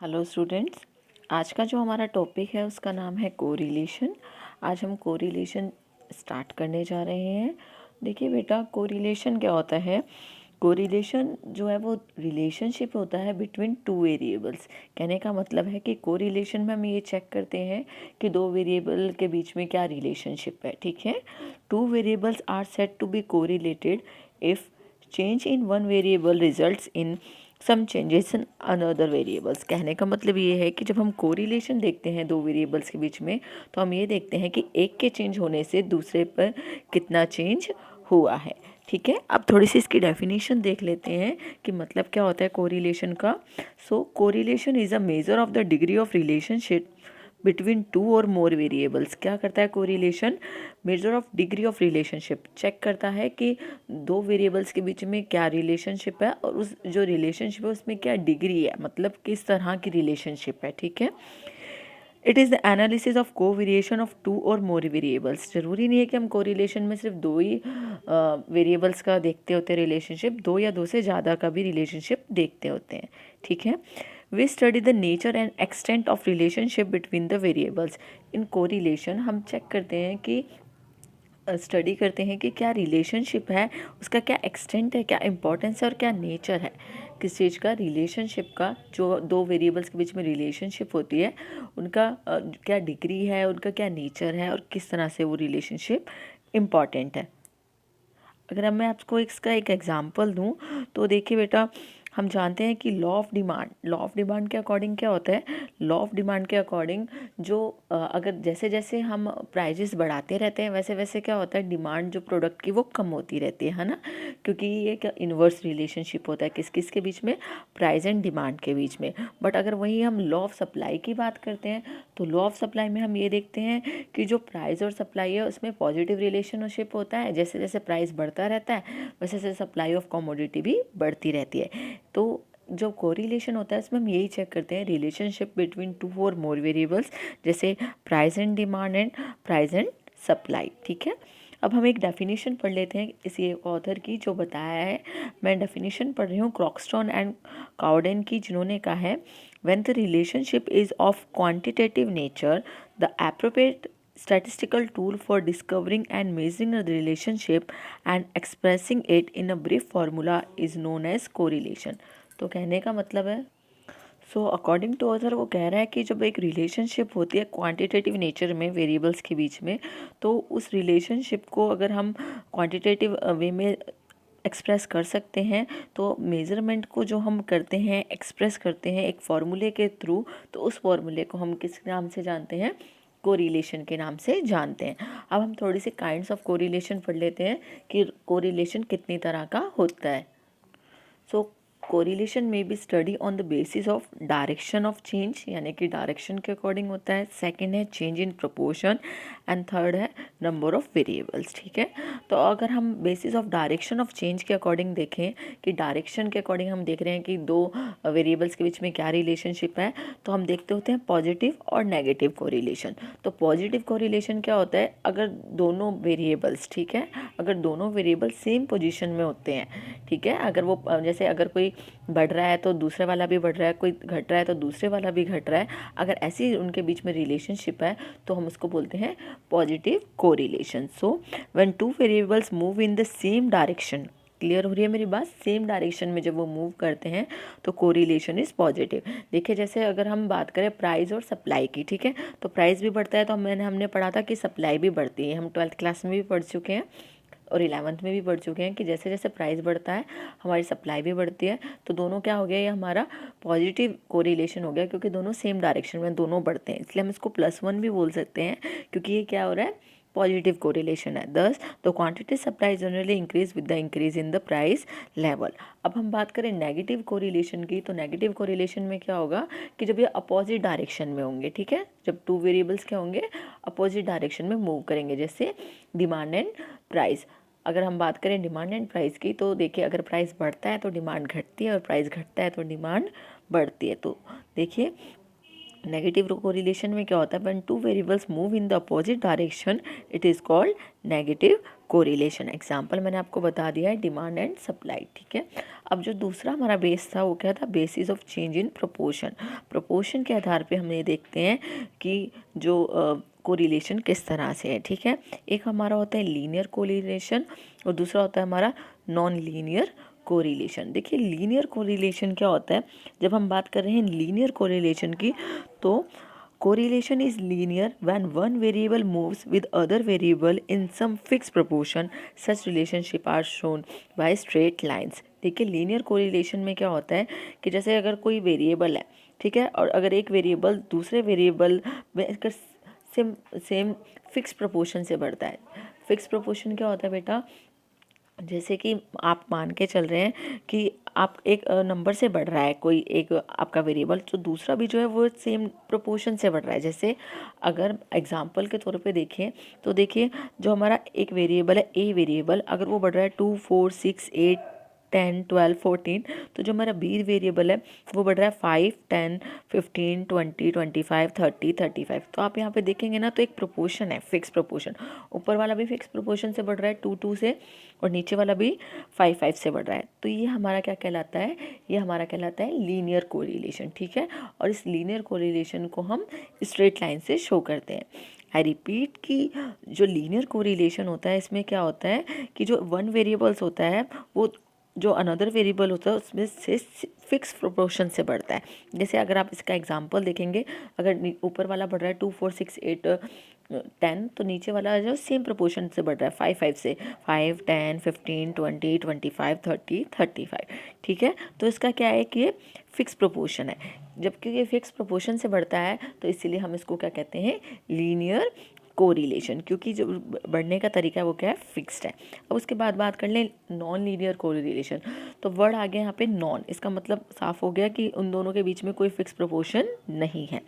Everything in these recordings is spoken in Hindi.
हेलो स्टूडेंट्स, आज का जो हमारा टॉपिक है उसका नाम है कोरिलेशन। आज हम कोरिलेशन स्टार्ट करने जा रहे हैं। देखिए बेटा, कोरिलेशन क्या होता है। कोरिलेशन जो है वो रिलेशनशिप होता है बिटवीन टू वेरिएबल्स। कहने का मतलब है कि कोरिलेशन में हम ये चेक करते हैं कि दो वेरिएबल के बीच में क्या रिलेशनशिप है। ठीक है, two variables are said to be correlated if change in one variable results in some changes in another variables. कहने का मतलब ये है कि जब हम कोरिलेशन देखते हैं दो वेरिएबल्स के बीच में, तो हम ये देखते हैं कि एक के चेंज होने से दूसरे पर कितना चेंज हुआ है। ठीक है, अब थोड़ी सी इसकी डेफिनेशन देख लेते हैं कि मतलब क्या होता है कोरिलेशन का। So correlation is a measure of the degree of relationship between two और मोर वेरिएबल्स। क्या करता है correlation? Measure of degree of relationship check करता है कि दो वेरिएबल्स के बीच में क्या रिलेशनशिप है और उस जो रिलेशनशिप है उसमें क्या डिग्री है, मतलब किस तरह की रिलेशनशिप है। ठीक है, it is the analysis of को वेरिएशन ऑफ टू और मोर वेरिएबल्स। जरूरी नहीं है कि हम कोरिलेशन में सिर्फ दो ही वेरिएबल्स का देखते होते हैं रिलेशनशिप, दो या दो से ज़्यादा का भी रिलेशनशिप देखते होते हैं। ठीक है, we study the nature and extent of relationship between the variables. In correlation हम चेक करते हैं कि स्टडी करते हैं कि क्या रिलेशनशिप है, उसका क्या एक्सटेंट है, क्या इंपॉर्टेंस है और क्या नेचर है। किस चीज़ का? रिलेशनशिप का। जो दो वेरिएबल्स के बीच में रिलेशनशिप होती है उनका क्या डिग्री है, उनका क्या नेचर है और किस तरह से वो रिलेशनशिप इम्पॉर्टेंट है। अगर अब मैं आपको इसका एक एग्जांपल दूं तो देखिए बेटा, हम जानते हैं कि लॉ ऑफ डिमांड के अकॉर्डिंग क्या होता है। लॉ ऑफ डिमांड के अकॉर्डिंग जो अगर जैसे जैसे हम प्राइजेस बढ़ाते रहते हैं वैसे वैसे क्या होता है, डिमांड जो प्रोडक्ट की वो कम होती रहती है ना। क्योंकि ये क्या इन्वर्स रिलेशनशिप होता है किस किस के बीच में, प्राइस एंड डिमांड के बीच में। बट अगर वही हम लॉ ऑफ सप्लाई की बात करते हैं तो लॉ ऑफ सप्लाई में हम ये देखते हैं कि जो प्राइस और सप्लाई है उसमें पॉजिटिव रिलेशनशिप होता है। जैसे जैसे प्राइस बढ़ता रहता है वैसे वैसे सप्लाई ऑफ कमोडिटी भी बढ़ती रहती है। तो जो कोरिलेशन होता है इसमें हम यही चेक करते हैं रिलेशनशिप बिटवीन टू और मोर वेरिएबल्स, जैसे price and demand and price and supply. ठीक है, अब हम एक डेफिनेशन पढ़ लेते हैं इसी ऑथर की जो बताया है। मैं डेफिनेशन पढ़ रही हूँ क्रॉक्सटन एंड काउडेन की, जिन्होंने कहा है when the relationship is of quantitative nature the appropriate statistical tool for discovering and measuring a relationship and expressing it in a brief formula is known as correlation। तो कहने का मतलब है, अकॉर्डिंग टू ऑथर वो कह रहा है कि जब एक रिलेशनशिप होती है क्वांटिटेटिव नेचर में वेरिएबल्स के बीच में, तो उस रिलेशनशिप को अगर हम क्वांटिटेटिव वे में एक्सप्रेस कर सकते हैं तो मेज़रमेंट को जो हम करते हैं, एक्सप्रेस करते हैं एक फार्मूले के थ्रू, तो उस फार्मूले को हम किस नाम से जानते हैं? कोरिलेशन के नाम से जानते हैं। अब हम थोड़ी सी काइंड्स ऑफ कोरिलेशन पढ़ लेते हैं कि कोरिलेशन कितनी तरह का होता है। सो कोरिलेशन में we study on the basis of direction of change, यानी कि डायरेक्शन के अकॉर्डिंग होता है। सेकंड है change in proportion and third है नंबर ऑफ वेरिएबल्स। ठीक है, तो अगर हम basis of direction of change के अकॉर्डिंग देखें कि डायरेक्शन के अकॉर्डिंग हम देख रहे हैं कि दो वेरिएबल्स के बीच में क्या रिलेशनशिप है, तो हम देखते होते हैं पॉजिटिव और नेगेटिव कोरिलेशन। तो पॉजिटिव कोरिलेशन क्या होता है? अगर दोनों वेरिएबल्स, ठीक है, अगर दोनों वेरिएबल सेम पोजीशन में होते हैं, ठीक है, अगर वो जैसे अगर कोई बढ़ रहा है तो दूसरे वाला भी बढ़ रहा है, कोई घट रहा है तो दूसरे वाला भी घट रहा है, अगर ऐसी उनके बीच में रिलेशनशिप है तो हम उसको बोलते हैं positive correlation. So when two variables move in the same direction, clear हो रही है मेरी बात? सेम डायरेक्शन में जब वो मूव करते हैं तो कोरिलेशन इज पॉजिटिव। देखिए जैसे अगर हम बात करें प्राइस और सप्लाई की, ठीक है, तो प्राइस भी बढ़ता है तो हमने पढ़ा था कि सप्लाई भी बढ़ती है। हम 12th क्लास में भी पढ़ चुके हैं और 11th में भी पढ़ चुके हैं कि जैसे जैसे प्राइस बढ़ता है हमारी सप्लाई भी बढ़ती है। तो दोनों क्या हो गया, ये हमारा पॉजिटिव कोरिलेशन हो गया क्योंकि दोनों सेम डायरेक्शन में दोनों बढ़ते हैं, इसलिए हम इसको +1 भी बोल सकते हैं क्योंकि ये क्या हो रहा है, पॉजिटिव कोरिलेशन है। दस the quantity supply generally increase with the increase in the price level. अब हम बात करें नेगेटिव कोरिलेशन की, तो नेगेटिव कोरिलेशन में क्या होगा कि जब ये अपोजिट डायरेक्शन में होंगे, ठीक है, जब टू वेरिएबल्स क्या होंगे, अपोजिट डायरेक्शन में मूव करेंगे, जैसे डिमांड एंड प्राइस। अगर हम बात करें डिमांड एंड प्राइस की, तो देखिए अगर प्राइस बढ़ता है तो डिमांड घटती है और प्राइस घटता है तो डिमांड बढ़ती है। तो देखिए नेगेटिव कोरिलेशन में क्या होता है, when two variables move in the opposite direction it is called negative correlation. Example मैंने आपको बता दिया है, डिमांड एंड सप्लाई, ठीक है। अब जो दूसरा हमारा बेस था वो क्या था, basis of change in proportion. Proportion के आधार पे हम ये देखते हैं कि जो कोरिलेशन किस तरह से है, ठीक है। एक हमारा होता है लीनियर कोरिलेशन और दूसरा होता है हमारा नॉन लीनियर कोरिलेशन। देखिए लीनियर कोरिलेशन क्या होता है, जब हम बात कर रहे हैं लीनियर कोरिलेशन की, तो correlation is linear when one variable moves with other variable in some fixed proportion. Such relationship are shown by straight lines. देखिए लीनियर कोरिलेशन में क्या होता है कि जैसे अगर कोई वेरिएबल है, ठीक है, और अगर एक वेरिएबल दूसरे वेरिएबल में अगर सेम सेम फिक्स प्रोपोर्शन से बढ़ता है। फिक्स प्रोपोर्शन क्या होता है बेटा, जैसे कि आप मान के चल रहे हैं कि आप एक नंबर से बढ़ रहा है कोई एक आपका वेरिएबल, तो दूसरा भी जो है वो सेम प्रोपोर्शन से बढ़ रहा है। जैसे अगर एग्जांपल के तौर पे देखें तो देखिए जो हमारा एक वेरिएबल है ए वेरिएबल, अगर वो बढ़ रहा है 2 4 6 8 10 12 14, तो जो हमारा बी वेरिएबल है वो बढ़ रहा है 5 10 15 20 25 30 35। तो आप यहाँ पे देखेंगे ना तो एक प्रोपोर्शन है, फिक्स प्रोपोर्शन। ऊपर वाला भी फिक्स प्रोपोर्शन से बढ़ रहा है 2 2 से, और नीचे वाला भी 5 5 से बढ़ रहा है। तो ये हमारा क्या कहलाता है, ये हमारा कहलाता है लीनियर कोरिलेशन, ठीक है। और इस लीनियर कोरिलेशन को हम स्ट्रेट लाइन से शो करते हैं। आई रिपीट कि जो लीनियर कोरिलेशन होता है इसमें क्या होता है कि जो वन वेरिएबल्स होता है वो जो अनदर वेरिएबल होता है उसमें से फिक्स प्रोपोर्शन से बढ़ता है। जैसे अगर आप इसका एग्जांपल देखेंगे, अगर ऊपर वाला बढ़ रहा है 2 4 6 8 10, तो नीचे वाला जो सेम प्रोपोर्शन से बढ़ रहा है 5 5 से, 5 10 15 20 25 30 35, ठीक है। तो इसका क्या है कि ये फिक्स प्रोपोर्शन है। जबकि ये फिक्स प्रोपोर्शन से बढ़ता है तो इसीलिए हम इसको क्या कहते हैं, लीनियर कोरिलेशन, क्योंकि जो बढ़ने का तरीका है वो क्या है, फिक्स्ड है। अब उसके बाद बात कर लें नॉन लीनियर कोरिलेशन। तो वर्ड आ गया यहाँ पे नॉन, इसका मतलब साफ हो गया कि उन दोनों के बीच में कोई फिक्स प्रोपोर्शन नहीं है।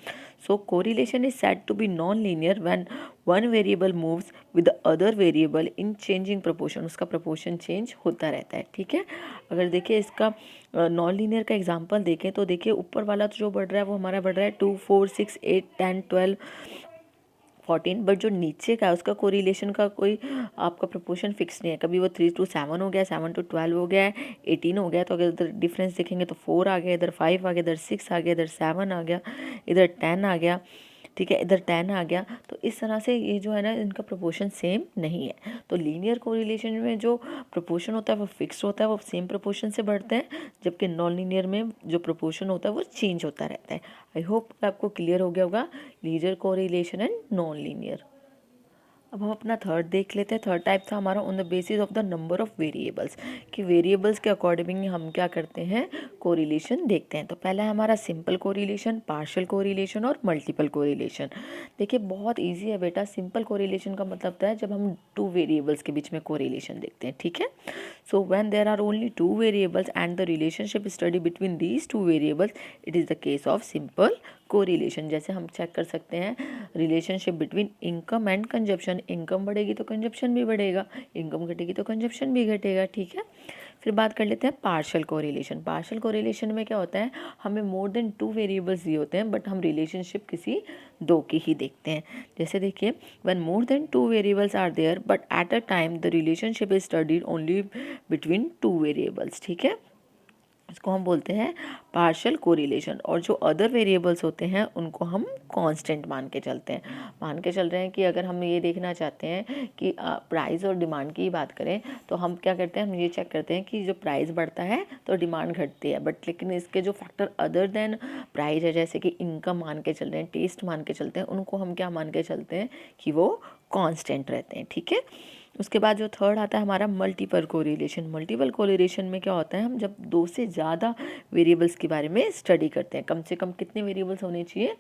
So correlation is said to be non linear when one variable moves with the other variable in changing proportion. उसका प्रोपोर्शन चेंज होता रहता है, ठीक है। अगर देखिए इसका नॉन लीनियर का एग्जांपल देखें तो देखिए ऊपर वाला तो जो बढ़ रहा है वो हमारा बढ़ रहा है 2 4 6 8 10 12 14, बट जो नीचे का है उसका कोरिलेशन का कोई आपका प्रोपोर्शन फिक्स नहीं है। कभी वो 3 to 7 हो गया, 7 to 12 हो गया, 18 हो गया। तो अगर इधर डिफरेंस देखेंगे तो 4 आ गया, इधर 5 आ गया, इधर 6 आ गया, इधर 7 आ गया, इधर 10 आ गया, ठीक है, इधर 10 आ गया। तो इस तरह से ये जो है ना इनका प्रोपोर्शन सेम नहीं है। तो लीनियर कोरिलेशन में जो प्रोपोर्शन होता है वो फिक्स होता है, वो सेम प्रोपोर्शन से बढ़ते हैं, जबकि नॉन लीनियर में जो प्रोपोर्शन होता है वो चेंज होता रहता है। आई होप आपको क्लियर हो गया होगा linear correlation and non linear. अब हम अपना थर्ड देख लेते हैं। थर्ड टाइप था हमारा on the basis of the number of variables, कि वेरिएबल्स के अकॉर्डिंग हम क्या करते हैं, कोरिलेशन देखते हैं। तो पहला है हमारा सिंपल कोरिलेशन, पार्शियल कोरिलेशन और मल्टीपल कोरिलेशन। देखिए बहुत इजी है बेटा। सिंपल कोरिलेशन का मतलब होता है जब हम टू वेरिएबल्स के बीच में कोरिलेशन देखते हैं, ठीक है। So when there are only two variables and the relationship study between these two variables, it is the case of simple correlation. जैसे हम चेक कर सकते हैं relationship between income and consumption. Income बढ़ेगी तो कंजप्शन भी बढ़ेगा, इनकम घटेगी तो कंजप्शन भी घटेगा, ठीक है। फिर बात कर लेते हैं पार्शियल कोरिलेशन। पार्शियल कोरिलेशन में क्या होता है, हमें मोर देन टू वेरिएबल्स दिए होते हैं बट हम रिलेशनशिप किसी दो की ही देखते हैं। जैसे देखिए when more than two variables are there but at a time the relationship is studied only between two variables, ठीक है। इसको हम बोलते हैं पार्शियल कोरिलेशन। और जो अदर वेरिएबल्स होते हैं उनको हम कांस्टेंट मान के चलते हैं। मान के चल रहे हैं कि अगर हम ये देखना चाहते हैं कि प्राइस और डिमांड की बात करें तो हम क्या करते हैं, हम ये चेक करते हैं कि जो प्राइस बढ़ता है तो डिमांड घटती है, बट लेकिन इसके जो फैक्टर अदर देन प्राइस है, जैसे कि इनकम मान के चल रहे हैं, टेस्ट मान के चलते हैं, उनको हम क्या मान के चलते हैं कि वो कांस्टेंट रहते हैं, ठीक है। उसके बाद जो थर्ड आता है हमारा मल्टीपल कोरिलेशन। मल्टीपल कोरिलेशन में क्या होता है, हम जब दो से ज़्यादा वेरिएबल्स के बारे में स्टडी करते हैं। कम से कम कितने वेरिएबल्स होने चाहिए,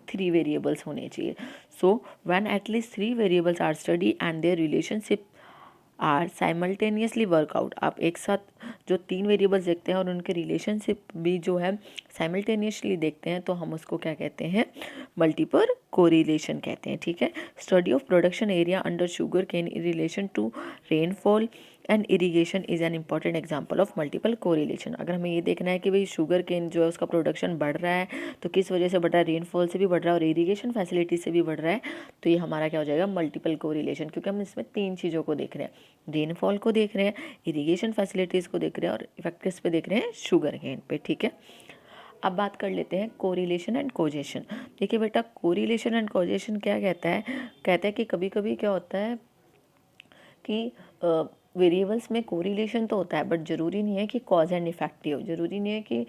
3 वेरिएबल्स होने चाहिए। So when at least 3 variables are study and their relationship are simultaneously work out. आप एक साथ जो 3 वेरिएबल्स देखते हैं और उनके रिलेशनशिप भी जो है साइमल्टेनियसली देखते हैं तो हम उसको क्या कहते हैं, मल्टीपल कोरिलेशन कहते हैं, ठीक है। Study of production area under sugar cane in relation to rainfall and irrigation is an important example of multiple correlation. अगर हमें ये देखना है कि भाई शुगर केन जो है उसका प्रोडक्शन बढ़ रहा है तो किस वजह से बढ़ रहा है, रेनफॉल से भी बढ़ रहा है और इरीगेशन फैसिलिटी से भी बढ़ रहा है, तो ये हमारा क्या हो जाएगा, मल्टीपल कोरिलेशन, क्योंकि हम इसमें तीन चीज़ों को देख रहे हैं, रेनफॉल को देख रहे हैं, इरीगेशन फैसिलिटीज़ को देख रहे हैं और इफेक्ट किस पे देख रहे हैं, शुगर केन पे। ठीक है, अब बात कर लेते हैं कोरिलेशन एंड कोजेशन। देखिए बेटा, कोरिलेशन एंड कोजेशन क्या कहता है कि कभी कभी क्या होता है कि वेरिएबल्स में कोरिलेशन तो होता है बट ज़रूरी नहीं है कि कॉज एंड इफेक्ट हो, ज़रूरी नहीं है कि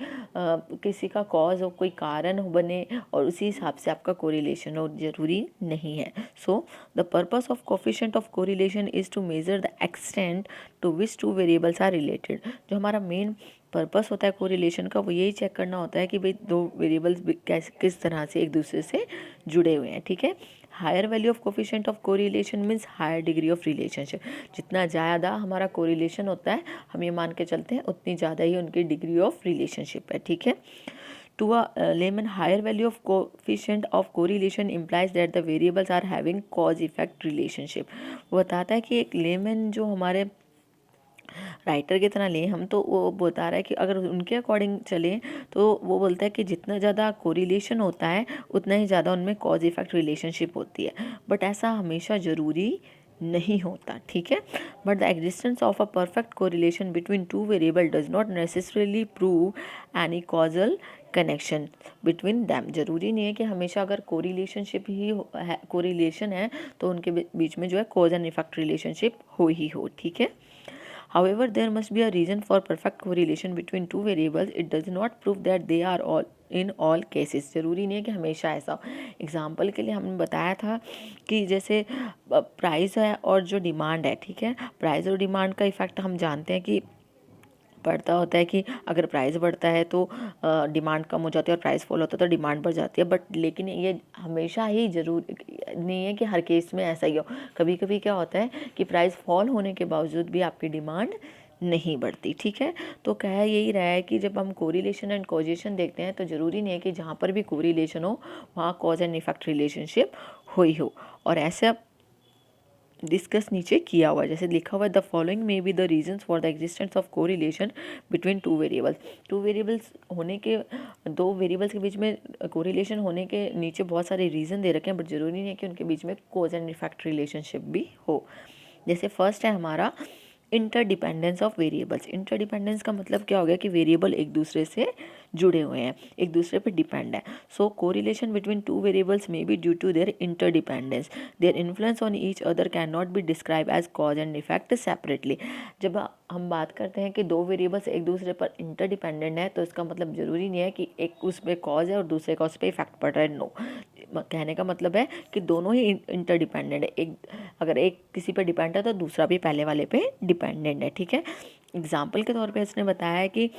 किसी का कॉज हो, कोई कारण हो बने और उसी हिसाब से आपका कोरिलेशन हो, ज़रूरी नहीं है। So the purpose of coefficient of correlation is to measure the extent to which two variables are related. जो हमारा मेन पर्पस होता है कोरिलेशन का वो यही चेक करना होता है कि भाई दो वेरिएबल्स किस तरह से एक दूसरे से जुड़े हुए हैं। ठीक है, higher value of coefficient of correlation means higher degree of relationship. जितना ज़्यादा हमारा कोरिलेशन होता है हम ये मान के चलते हैं उतनी ज़्यादा ही उनकी डिग्री ऑफ रिलेशनशिप है। ठीक है, to a layman, higher value of coefficient of correlation implies that the variables are having cause effect relationship। वो बताता है कि एक लेमन जो हमारे राइटर की तरह लें हम, तो वो बता रहा है कि अगर उनके अकॉर्डिंग चलें तो वो बोलता है कि जितना ज़्यादा कोरिलेशन होता है उतना ही ज़्यादा उनमें कॉज इफेक्ट रिलेशनशिप होती है, बट ऐसा हमेशा ज़रूरी नहीं होता। ठीक है, but the existence of a perfect correlation between two variable does not necessarily prove any causal connection between them. जरूरी नहीं है कि हमेशा अगर कोरिलेशनशिप ही है, कोरिलेशन है तो उनके बीच में जो है कॉज एंड इफेक्ट रिलेशनशिप हो ही हो। ठीक है, however there must be a reason for perfect correlation between two variables, it does not prove that they are all in all cases. ज़रूरी नहीं है कि हमेशा ऐसा हो। एग्जाम्पल के लिए हमने बताया था कि जैसे प्राइस है और जो डिमांड है, ठीक है, प्राइस और डिमांड का इफेक्ट हम जानते हैं कि बढ़ता होता है कि अगर प्राइस बढ़ता है तो डिमांड कम हो जाती है और प्राइस फॉल होता है तो डिमांड बढ़ जाती है, बट लेकिन ये हमेशा ही ज़रूर नहीं है कि हर केस में ऐसा ही हो। कभी कभी क्या होता है कि प्राइस फॉल होने के बावजूद भी आपकी डिमांड नहीं बढ़ती। ठीक है, तो कह यही रहा है कि जब हम कोरिलेशन एंड कॉजेशन देखते हैं तो ज़रूरी नहीं है कि जहाँ पर भी कोरिलेशन हो वहाँ कॉज एंड इफेक्ट रिलेशनशिप हुई हो। और ऐसा डिस्कस नीचे किया हुआ है, जैसे लिखा हुआ है the following may be the reasons for the existence of correlation between two variables. Two variables होने के, दो वेरिएबल्स के बीच में कोरिलेशन होने के नीचे बहुत सारे रीज़न दे रखे हैं, बट ज़रूरी नहीं है कि उनके बीच में कॉज एंड इफेक्ट रिलेशनशिप भी हो। जैसे फर्स्ट है हमारा इंटरडिपेंडेंस ऑफ वेरिएबल्स। इंटरडिपेंडेंस का मतलब क्या हो गया कि वेरिएबल एक दूसरे से जुड़े हुए हैं, एक दूसरे पे डिपेंड है। So correlation between two variables may be due to their interdependence, their influence on each other can not be describe as cause and effect separately. जब हम बात करते हैं कि दो वेरिएबल्स एक दूसरे पर इंटरडिपेंडेंट है तो इसका मतलब ज़रूरी नहीं है कि एक उस पर कॉज है और दूसरे का उस पर इफेक्ट पड़ रहा है। नो, कहने का मतलब है कि दोनों ही इंटरडिपेंडेंट है। एक अगर एक किसी पे डिपेंड है तो दूसरा भी पहले वाले पे डिपेंडेंट है। ठीक है, एग्जाम्पल के तौर पे इसने बताया है कि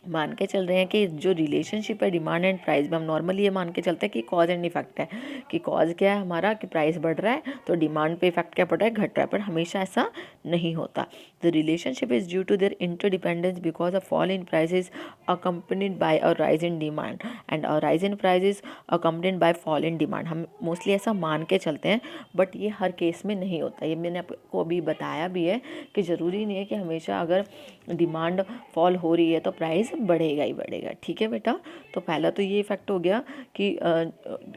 मान के चल रहे हैं कि जो रिलेशनशिप है डिमांड एंड प्राइस में, हम नॉर्मली ये मान के चलते हैं कि कॉज एंड इफेक्ट है, कि कॉज क्या है हमारा कि प्राइस बढ़ रहा है तो डिमांड पे इफेक्ट क्या पड़ रहा है, घट रहा है, पर हमेशा ऐसा नहीं होता। The relationship is due to their interdependence because a fall in prices accompanied by a rise in demand and a rise in prices accompanied by fall in demand. हम मोस्टली ऐसा मान के चलते हैं बट ये हर केस में नहीं होता। ये मैंने आपको अभी बताया भी है कि ज़रूरी नहीं है कि हमेशा अगर डिमांड फॉल हो रही है तो प्राइस बढ़ेगा ही बढ़ेगा। ठीक है बेटा, तो पहला तो ये इफेक्ट हो गया कि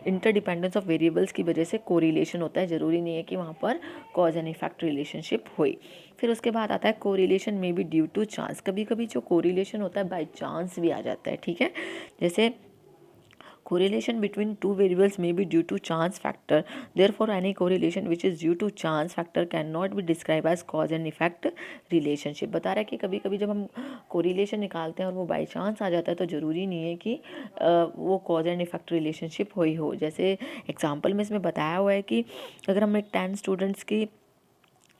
इंटरडिपेंडेंस ऑफ वेरिएबल्स की वजह से कोरिलेशन होता है, ज़रूरी नहीं है कि वहाँ पर कॉज एंड इफेक्ट रिलेशनशिप हुई। फिर उसके बाद आता है कोरिलेशन में बी ड्यू टू चांस। कभी कभी जो कोरिलेशन होता है बाय चांस भी आ जाता है। ठीक है, जैसे correlation between two variables may be due to chance factor, therefore any correlation which is due to chance factor cannot be described as cause and effect relationship। बता रहा है कि कभी कभी जब हम correlation निकालते हैं और वो बाई चांस आ जाता है तो ज़रूरी नहीं है कि वो कॉज एंड इफेक्ट रिलेशनशिप हुई हो। जैसे एग्जाम्पल में इसमें बताया हुआ है कि अगर हम एक 10 स्टूडेंट्स की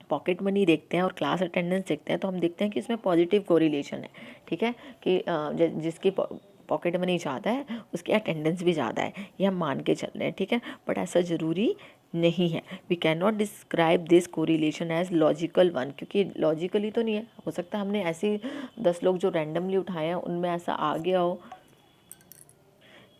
पॉकेट मनी देखते हैं और क्लास अटेंडेंस देखते हैं तो हम देखते हैं कि इसमें पॉजिटिव कोरिलेशन है। ठीक है, कि जिसकी पॉकेट मनी ज़्यादा है उसकी अटेंडेंस भी ज़्यादा है, ये हम मान के चल रहे हैं। ठीक है, बट ऐसा ज़रूरी नहीं है। We can not describe this correlation as logical one, क्योंकि लॉजिकली तो नहीं है, हो सकता है हमने ऐसे 10 लोग जो रैंडमली उठाए हैं उनमें ऐसा आ गया हो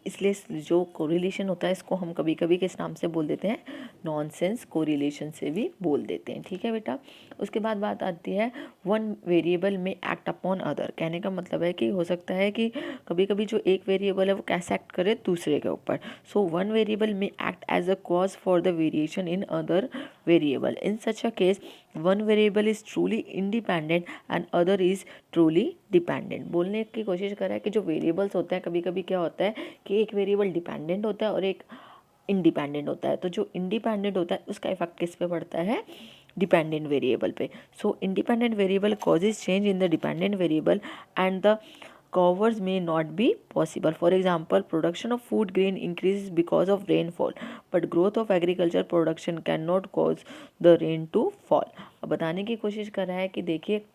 इसलिए जो कोरिलेशन होता है इसको हम कभी कभी किस नाम से बोल देते हैं, नॉनसेंस कोरिलेशन से भी बोल देते हैं। ठीक है बेटा। उसके बाद बात आती है one variable may act upon other. कहने का मतलब है कि हो सकता है कि कभी कभी जो एक वेरिएबल है वो कैसे एक्ट करे दूसरे के ऊपर। So one variable may act as a cause for the variation in other variable. In such a case one variable is truly independent and other is truly dependent. बोलने की कोशिश करा है कि जो वेरिएबल्स होते हैं कभी कभी क्या होता है कि एक वेरिएबल डिपेंडेंट होता है और एक इंडिपेंडेंट होता है। तो जो इंडिपेंडेंट होता है उसका इफेक्ट किस पे पड़ता है, डिपेंडेंट वेरिएबल पे। सो independent variable causes change in the dependent variable and the covers may not be possible. For example, production of food grain increases because of rainfall, but growth of agriculture production cannot cause the rain to fall. अब बताने की कोशिश कर रहा है कि देखिए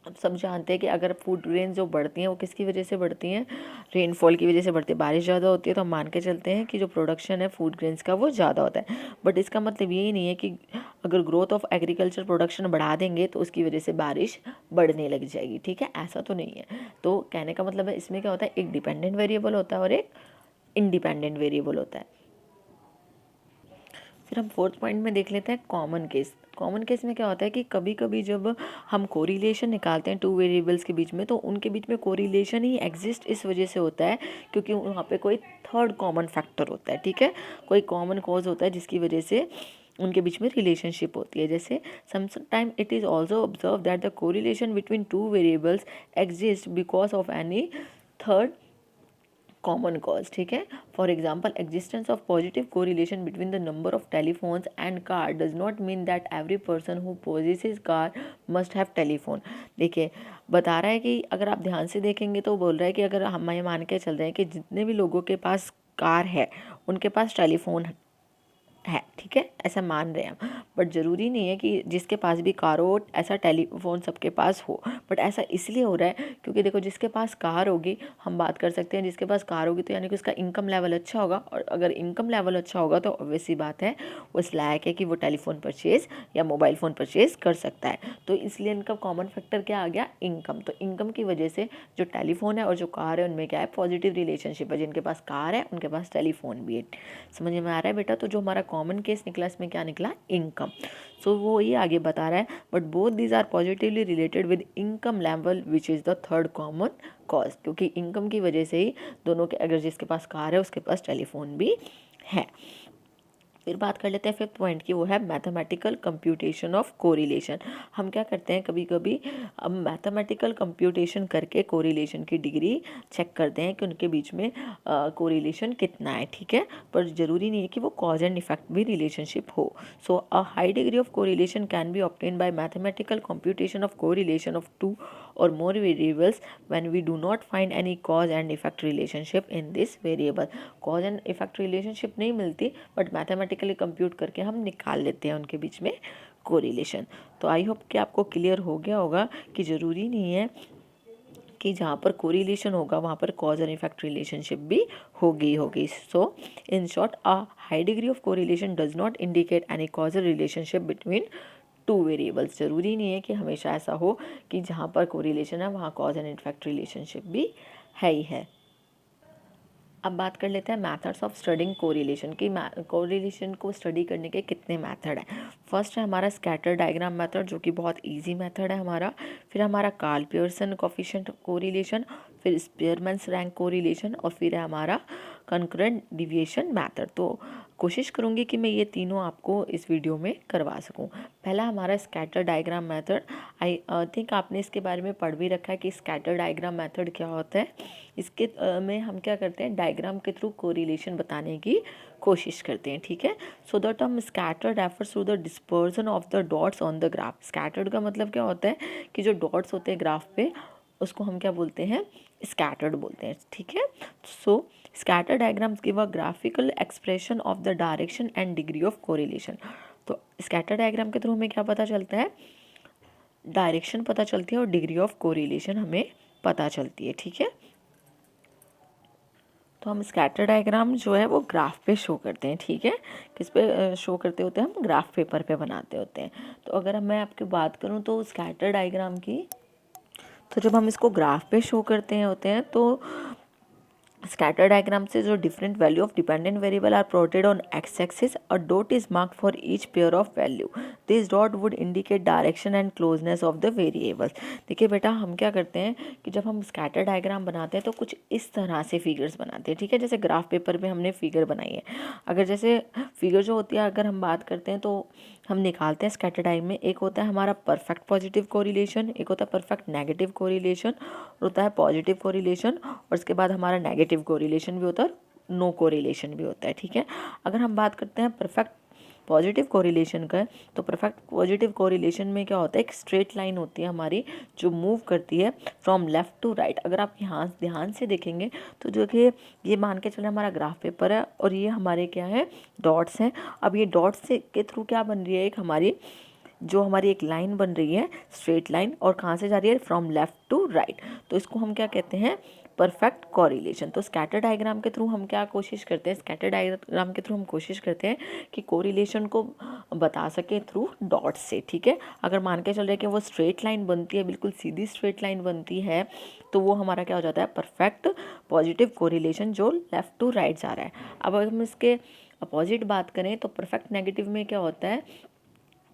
अब सब जानते हैं कि अगर फूड ग्रेन जो बढ़ती हैं वो किसकी वजह से बढ़ती हैं, रेनफॉल की वजह से बढ़ती है। बारिश ज़्यादा होती है तो हम मान के चलते हैं कि जो प्रोडक्शन है फूड ग्रेन्स का वो ज़्यादा होता है। बट इसका मतलब ये नहीं है कि अगर ग्रोथ ऑफ एग्रीकल्चर प्रोडक्शन बढ़ा देंगे तो उसकी वजह से बारिश बढ़ने लग जाएगी। ठीक है, ऐसा तो नहीं है। तो कहने का मतलब है इसमें क्या होता है, एक डिपेंडेंट वेरिएबल होता है और एक इंडिपेंडेंट वेरिएबल होता है। फिर हम फोर्थ पॉइंट में देख लेते हैं कॉमन केस। कॉमन केस में क्या होता है कि कभी कभी जब हम कोरिलेशन निकालते हैं टू वेरिएबल्स के बीच में तो उनके बीच में कोरिलेशन ही एग्जिस्ट इस वजह से होता है क्योंकि वहाँ पे कोई थर्ड कॉमन फैक्टर होता है। ठीक है, कोई कॉमन कॉज होता है जिसकी वजह से उनके बीच में रिलेशनशिप होती है। जैसे sometime it is also observe that the correlation between two variables exist because of any third common cause. ठीक है, for example existence of positive correlation between the number of telephones and car does not mean that every person who possesses car must have telephone. देखिए बता रहा है कि अगर आप ध्यान से देखेंगे तो बोल रहा है कि अगर हम ये मान के चल रहे हैं कि जितने भी लोगों के पास कार है उनके पास टेलीफोन है। ठीक है, ऐसा मान रहे हैं हम। बट ज़रूरी नहीं है कि जिसके पास भी कार हो ऐसा टेलीफोन सबके पास हो। बट ऐसा इसलिए हो रहा है क्योंकि देखो जिसके पास कार होगी, हम बात कर सकते हैं जिसके पास कार होगी तो यानी कि उसका इनकम लेवल अच्छा होगा, और अगर इनकम लेवल अच्छा होगा तो ऑब्वियस सी बात है वो इस लायक है कि वो टेलीफोन परचेज़ या मोबाइल फ़ोन परचेज़ कर सकता है। तो इसलिए इनका कॉमन फैक्टर क्या आ गया, इनकम। तो इनकम की वजह से जो टेलीफोन है और जो कार है उनमें क्या है, पॉजिटिव रिलेशनशिप है। जिनके पास कार है उनके पास टेलीफोन भी है। समझ में आ रहा है बेटा। तो जो हमारा कॉमन केस निकला इसमें क्या निकला, इनकम। सो वो ये आगे बता रहा है but both these are positively related with income level which is the third common cause. क्योंकि इनकम की वजह से ही दोनों के, अगर जिसके पास कार है उसके पास टेलीफोन भी है। फिर बात कर लेते हैं फिफ्थ पॉइंट की, वो है मैथमेटिकल कंप्यूटेशन ऑफ कोरिलेशन। हम क्या करते हैं कभी कभी अब मैथमेटिकल कंप्यूटेशन करके कोरिलेशन की डिग्री चेक करते हैं कि उनके बीच में कोरिलेशन कितना है। ठीक है, पर ज़रूरी नहीं है कि वो कॉज एंड इफेक्ट भी रिलेशनशिप हो। So a high degree of correlation can be obtain by mathematical computation of correlation of two और more variables when we do not find any cause and effect relationship in this variable. Cause and effect relationship नहीं मिलती बट मैथमेटिकली कंप्यूट करके हम निकाल लेते हैं उनके बीच में कोरिलेशन। तो आई होप कि आपको क्लियर हो गया होगा कि ज़रूरी नहीं है कि जहाँ पर कोरिलेशन होगा वहाँ पर कॉज एंड इफेक्ट रिलेशनशिप भी होगी। So in short a high degree of correlation does not indicate any causal relationship between two variables. ज़रूरी नहीं है कि हमेशा ऐसा हो कि जहाँ पर कोरिलेशन है वहाँ कॉज एंड इफेक्ट रिलेशनशिप भी है ही है। अब बात कर लेते हैं मेथड्स ऑफ स्टडिंग कोरिलेशन की। कोरिलेशन को स्टडी करने के कितने मेथड हैं। फर्स्ट है हमारा स्कैटर डायग्राम मेथड जो कि बहुत इजी मेथड है हमारा। फिर हमारा कार्ल पियर्सन कोफिशिएंट कोरिलेशन, फिर स्पीयरमैन्स रैंक कोरिलेशन, और फिर है हमारा कंकरेंट डिविएशन मेथड। तो कोशिश करूँगी कि मैं ये तीनों आपको इस वीडियो में करवा सकूँ। पहला हमारा scatter diagram method. I think आपने इसके बारे में पढ़ भी रखा है कि स्कैटर डायग्राम मेथड क्या होता है। इसके में हम क्या करते हैं, डायग्राम के थ्रू कोरिलेशन बताने की कोशिश करते हैं। ठीक है, so the term scattered refers to the dispersion of the dots on the graph. Scattered का मतलब क्या होता है कि जो डॉट्स होते हैं ग्राफ पे उसको हम क्या बोलते हैं, स्कैटर्ड बोलते हैं। ठीक है, so scatter diagrams give a graphical expression of the direction and degree of correlation. तो स्कैटर डायग्राम के थ्रू हमें क्या पता चलता है, डायरेक्शन पता चलती है और डिग्री ऑफ कोरिलेशन हमें पता चलती है। ठीक है, तो हम स्कैटर डायग्राम जो है वो ग्राफ पे शो करते हैं। ठीक है, किस पे शो करते होते हैं, हम ग्राफ पेपर पे बनाते होते हैं। तो अगर मैं आपकी बात करूं तो स्कैटर डायग्राम की, तो जब हम इसको ग्राफ पे शो करते हैं होते हैं तो स्कैटर डायग्राम से जो different value of dependent variable are plotted on x axis, a dot is marked for each pair of value. This dot would indicate direction and closeness of the variables. देखिए बेटा, हम क्या करते हैं कि जब हम स्कैटर डायग्राम बनाते हैं तो कुछ इस तरह से फिगर्स बनाते हैं, ठीक है। जैसे ग्राफ पेपर पे हमने फिगर बनाई है, अगर जैसे फिगर जो होती है अगर हम बात करते हैं तो हम निकालते हैं स्कैटर डायग्राम में। एक होता है हमारा परफेक्ट पॉजिटिव कोरिलेशन, एक होता है परफेक्ट नेगेटिव कोरिलेशन, होता है पॉजिटिव कोरिलेशन, और उसके बाद हमारा नेगेटिव कोरिलेशन भी होता है, नो कोरिलेशन भी होता है, ठीक है। अगर हम बात करते हैं परफेक्ट पॉजिटिव कोरिलेशन का, तो परफेक्ट पॉजिटिव कोरिलेशन में क्या होता है, एक स्ट्रेट लाइन होती है हमारी जो मूव करती है फ्रॉम लेफ्ट टू राइट। अगर आप यहाँ ध्यान से देखेंगे तो जो कि ये मान के चले हमारा ग्राफ पेपर है और ये हमारे क्या है, डॉट्स हैं। अब ये डॉट्स से के थ्रू क्या बन रही है, एक हमारी जो हमारी एक लाइन बन रही है, स्ट्रेट लाइन, और कहाँ से जा रही है, फ्रॉम लेफ्ट टू राइट। तो इसको हम क्या कहते हैं, परफेक्ट कोरिलेशन। तो स्कैटर डायग्राम के थ्रू हम क्या कोशिश करते हैं, स्कैटर डायग्राम के थ्रू हम कोशिश करते हैं कि कोरिलेशन को बता सके थ्रू डॉट्स से, ठीक है। अगर मान के चल रहे कि वो स्ट्रेट लाइन बनती है, बिल्कुल सीधी स्ट्रेट लाइन बनती है, तो वो हमारा क्या हो जाता है, परफेक्ट पॉजिटिव कोरिलेशन जो लेफ्ट टू राइट जा रहा है। अब अगर हम इसके अपोजिट बात करें तो परफेक्ट नेगेटिव में क्या होता है,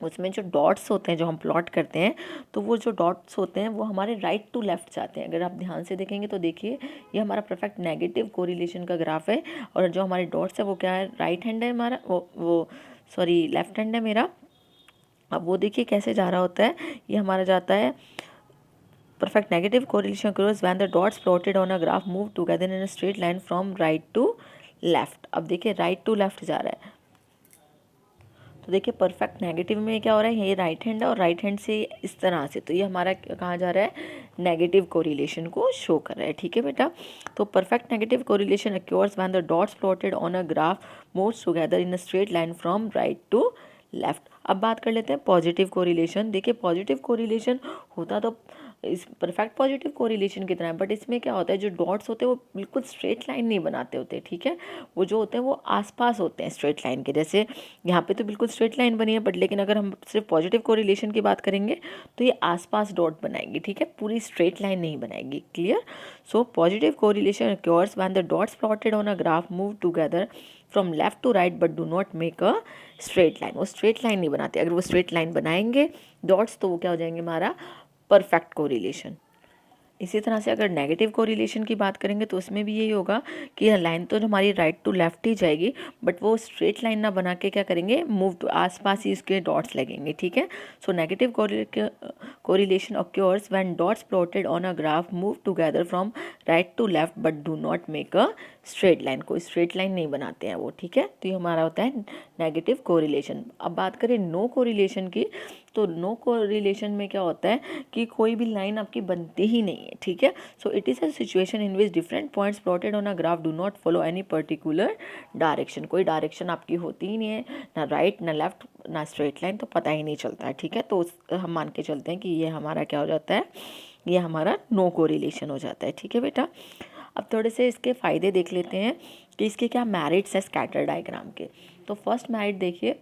उसमें जो डॉट्स होते हैं जो हम प्लॉट करते हैं, तो वो जो डॉट्स होते हैं वो हमारे राइट टू लेफ्ट जाते हैं। अगर आप ध्यान से देखेंगे तो देखिए ये हमारा परफेक्ट नेगेटिव कोरिलेशन का ग्राफ है, और जो हमारे डॉट्स है वो क्या है, राइट हैंड है हमारा, वो सॉरी लेफ्ट हैंड है मेरा। अब वो देखिए कैसे जा रहा होता है, ये हमारा जाता है perfect negative correlation occurs when the dots plotted on a graph move together in a straight line from right to left। अब देखिए राइट टू लेफ्ट जा रहा है, तो देखिए परफेक्ट नेगेटिव में क्या हो रहा है, ये राइट हैंड है और राइट हैंड से इस तरह से, तो ये हमारा कहाँ जा रहा है, नेगेटिव कोरिलेशन को शो कर रहा है, ठीक है बेटा। तो perfect negative correlation occurs when the dots plotted on a graph moves together in a straight line from right to left. अब बात कर लेते हैं पॉजिटिव कोरिलेशन। देखिए पॉजिटिव कोरिलेशन होता तो इस परफेक्ट पॉजिटिव कोरिलेशन की तरह है, बट इसमें क्या होता है, जो डॉट्स होते हैं वो बिल्कुल स्ट्रेट लाइन नहीं बनाते होते, ठीक है। वो जो होते हैं वो आसपास होते हैं स्ट्रेट लाइन के, जैसे यहाँ पे तो बिल्कुल स्ट्रेट लाइन बनी है, बट लेकिन अगर हम सिर्फ पॉजिटिव कोरिलेशन की बात करेंगे तो ये आसपास डॉट बनाएगी, ठीक है, पूरी स्ट्रेट लाइन नहीं बनाएगी। Clear. So positive correlation occurs when the dots plotted on a graph move together from left to right but do not make a straight line। वो स्ट्रेट लाइन नहीं बनाते, अगर वो स्ट्रेट लाइन बनाएंगे डॉट्स तो वो क्या हो जाएंगे, हमारा परफेक्ट कोरिलेशन। इसी तरह से अगर नेगेटिव कोरिलेशन की बात करेंगे तो उसमें भी यही होगा कि लाइन तो हमारी राइट टू लेफ्ट ही जाएगी, बट वो स्ट्रेट लाइन ना बना के क्या करेंगे, मूव टू आसपास ही इसके डॉट्स लगेंगे, ठीक है। So negative correlation occurs when dots plotted on a graph move together from right to left but do not make a straight line. कोई स्ट्रेट लाइन नहीं बनाते हैं वो, ठीक है। तो ये हमारा होता है नेगेटिव कोरिलेशन। अब बात करें नो कोरिलेशन की, तो नो कोरिलेशन में क्या होता है कि कोई भी लाइन आपकी बनती ही नहीं है, ठीक है। सो it is a situation in which different points plotted on a graph do not follow any particular direction. कोई डायरेक्शन आपकी होती ही नहीं है, ना राइट ना लेफ्ट ना स्ट्रेट लाइन, तो पता ही नहीं चलता है, ठीक है। तो हम मान के चलते हैं कि ये हमारा क्या हो जाता है, ये हमारा नो कोरिलेशन हो जाता है, ठीक है बेटा। अब थोड़े से इसके फ़ायदे देख लेते हैं कि इसके क्या मेरिट्स है स्कैटर डायग्राम के। तो फर्स्ट मेरिट देखिए,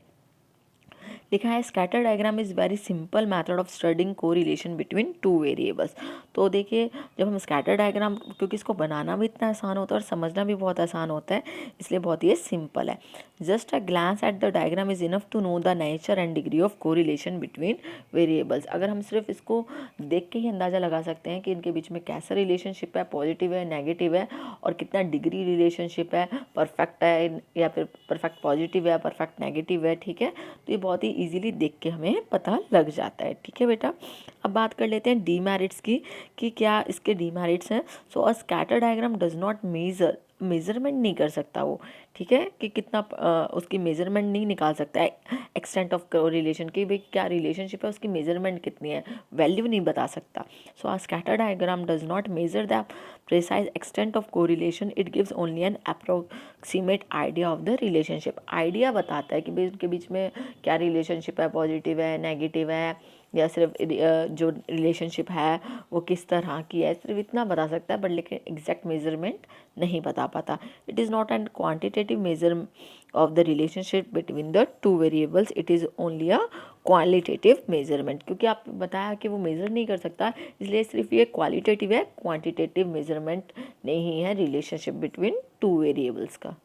लिखा है scatter diagram is very simple method of studying correlation between two variables. तो देखिए जब हम स्कैटर डायग्राम, क्योंकि इसको बनाना भी इतना आसान होता है और समझना भी बहुत आसान होता है, इसलिए बहुत ही सिंपल है। Just a glance at the diagram is enough to know the nature and degree of correlation between variables. अगर हम सिर्फ इसको देख के ही अंदाज़ा लगा सकते हैं कि इनके बीच में कैसा रिलेशनशिप है, पॉजिटिव है, नेगेटिव है, और कितना डिग्री रिलेशनशिप है, परफेक्ट है या फिर परफेक्ट पॉजिटिव है, परफेक्ट नेगेटिव है, ठीक है। तो ये बहुत ही इजीली देख के हमें पता लग जाता है, ठीक है बेटा। अब बात कर लेते हैं डीमेरिट्स की कि क्या इसके डीमेरिट्स हैं। So a scatter diagram does not measurement नहीं कर सकता वो, ठीक है, कि कितना उसकी मेजरमेंट नहीं निकाल सकता है, एक्सटेंट ऑफ कोरिलेशन की भाई क्या रिलेशनशिप है, उसकी मेजरमेंट कितनी है, वैल्यू नहीं बता सकता। So a scatter diagram does not measure the precise extent of correlation, it gives only an approximate idea of the relationship. Idea बताता है कि भाई उनके बीच में क्या रिलेशनशिप है, पॉजिटिव है, नेगेटिव है, या सिर्फ जो रिलेशनशिप है वो किस तरह की है, सिर्फ इतना बता सकता है, बट लेकिन एग्जैक्ट मेजरमेंट नहीं बता पाता। It is not an quantitative major of the relationship between the two variables, it is only a qualitative measurement. क्योंकि आप बताया कि वो मेज़र नहीं कर सकता, इसलिए सिर्फ ये क्वालिटेटिव है, क्वांटिटेटिव मेजरमेंट नहीं है रिलेशनशिप बिटवीन टू वेरिएबल्स का।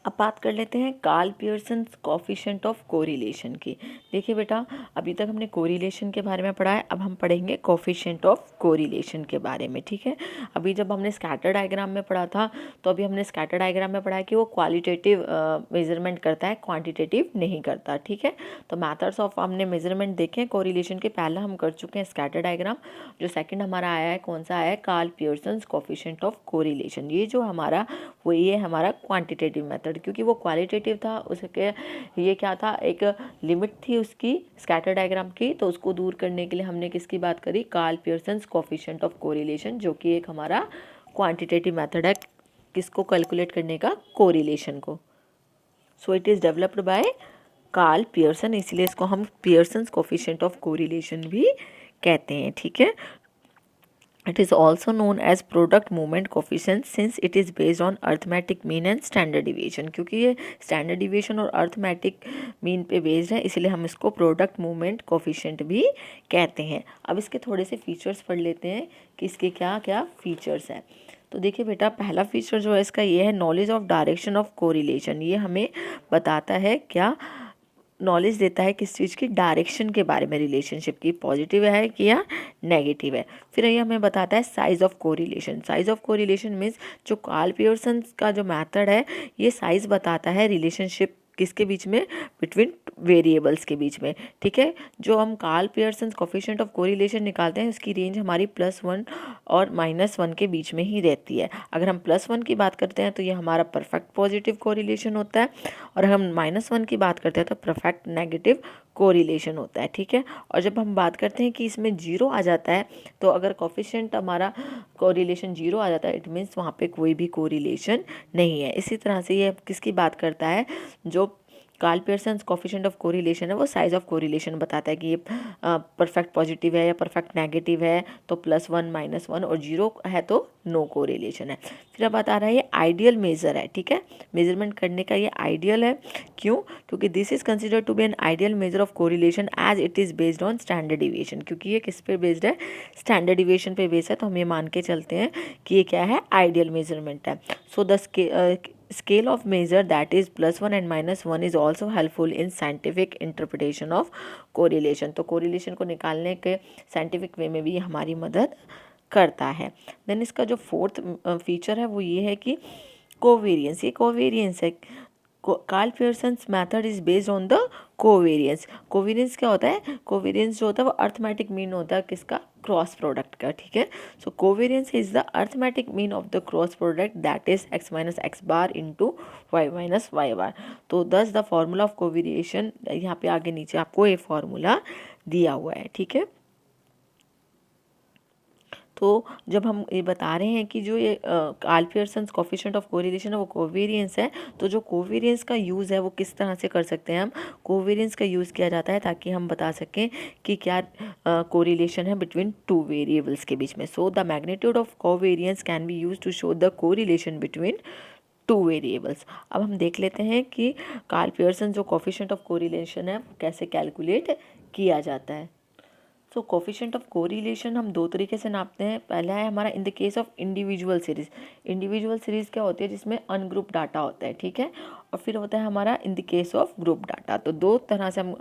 अब बात कर लेते हैं Karl Pearson's coefficient of correlation की। देखिए बेटा, अभी तक हमने कोरिलेशन के बारे में पढ़ा है, अब हम पढ़ेंगे कोफिशिएंट ऑफ कोरिलेशन के बारे में, ठीक है। अभी जब हमने स्कैटर डायग्राम में पढ़ा था, तो अभी हमने स्कैटर डायग्राम में पढ़ा है कि वो क्वालिटेटिव मेजरमेंट करता है, क्वांटिटेटिव नहीं करता, ठीक है। तो मैथड्स ऑफ हमने मेजरमेंट देखे हैं कोरिलेशन के, पहला हम कर चुके हैं स्कैटर डायग्राम। जो सेकंड हमारा आया है, कौन सा आया है, Karl Pearson's coefficient of correlation. ये जो हमारा वो ये हमारा क्वांटिटेटिव मेथड, क्योंकि वो क्वालिटेटिव था, उसके ये क्या था, एक लिमिट थी उसकी स्कैटर डायग्राम की, तो उसको दूर करने के लिए हमने किसकी बात करी, Karl Pearson's coefficient of correlation, जो कि एक हमारा क्वांटिटेटिव मेथड है किसको कैलकुलेट करने का, कोरिलेशन को। So it is developed by Karl Pearson, इसलिए इसको हम पियर्सन्स कोफिशिएंट ऑफ कोरिलेशन भी कहते हैं, ठीक है। It is also known as product movement coefficient since it is based on arithmetic mean and standard deviation। क्योंकि ये standard deviation और arithmetic mean पे based है, इसलिए हम इसको product movement coefficient भी कहते हैं। अब इसके थोड़े से फीचर्स पढ़ लेते हैं कि इसके क्या क्या फीचर्स हैं। तो देखिए बेटा, पहला फीचर जो है इसका ये है knowledge of direction of correlation. ये हमें बताता है क्या, नॉलेज देता है किस चीज़ की, डायरेक्शन के बारे में, रिलेशनशिप की पॉजिटिव है कि या नेगेटिव है। फिर ये हमें बताता है size of correlation. Size of correlation means जो कार्ल पियर्सन का जो मेथड है, ये साइज बताता है रिलेशनशिप किसके बीच में, बिटवीन वेरिएबल्स के बीच में, ठीक है। जो हम Karl Pearson coefficient of correlation निकालते हैं, उसकी रेंज हमारी +1 और -1 के बीच में ही रहती है। अगर हम +1 की बात करते हैं तो ये हमारा परफेक्ट पॉजिटिव कोरिलेशन होता है, और हम -1 की बात करते हैं तो परफेक्ट नेगेटिव कोरिलेशन होता है, ठीक है। और जब हम बात करते हैं कि इसमें 0 आ जाता है, तो अगर कोफिशिएंट हमारा कोरिलेशन 0 आ जाता है, इट मीन्स वहाँ पे कोई भी कोरिलेशन नहीं है। इसी तरह से ये किसकी बात करता है, जो Karl Pearson coefficient of correlation है, वो साइज ऑफ कोरिलेशन बताता है कि ये परफेक्ट पॉजिटिव है या परफेक्ट नेगेटिव है, तो +1 -1, और 0 है तो नो कोरिलेशन है। फिर अब बता रहा है ये आइडियल मेजर है, ठीक है, मेजरमेंट करने का ये आइडियल है। क्यों, क्योंकि this is considered to be an ideal measure of correlation as it is based on standard deviation. क्योंकि ये किस पे बेस्ड है, स्टैंडर्ड डिविएशन पे बेस्ड है, तो हम ये मान के चलते हैं कि ये क्या है, आइडियल मेजरमेंट है। So the scale of measure that is +1 and -1 is also helpful in scientific interpretation of correlation। तो correlation को निकालने के scientific way में भी हमारी मदद करता है। देन इसका जो फोर्थ फीचर है वो ये है कि कोवेरियंस। ये कोवेरियंस है, Karl Pearson's method is based on the covariance. Covariance क्या होता है, कोवेरियंस जो होता है वो अर्थमेटिक मीन होता है किसका, क्रॉस प्रोडक्ट का, ठीक है। So covariance is the arithmetic mean of the cross product that is x - x bar into y - y bar. तो दस द फॉर्मूला ऑफ कोवेरिएशन, यहाँ पे आगे नीचे आपको ये फॉर्मूला दिया हुआ है, ठीक है। तो जब हम ये बता रहे हैं कि जो ये Karl Pearson coefficient of correlation है वो कोवेरियंस है, तो जो कोवेरियंस का यूज़ है वो किस तरह से कर सकते हैं हम, कोवेरियंस का यूज़ किया जाता है ताकि हम बता सकें कि क्या कोरिलेशन है बिटवीन टू वेरिएबल्स के बीच में। So the magnitude of covariance can be use to show the correlation between two variables. अब हम देख लेते हैं कि कार्ल पियर्सन जो कोफिशिएंट ऑफ कोरिलेशन है कैसे कैलकुलेट किया जाता है। सो कोफिशिएंट ऑफ कोरिलेशन हम दो तरीके से नापते हैं। पहला है हमारा in the case of individual series. Individual series क्या होती है, जिसमें अनग्रुप डाटा होता है, ठीक है। और फिर होता है हमारा in the case of group data. तो दो तरह से हम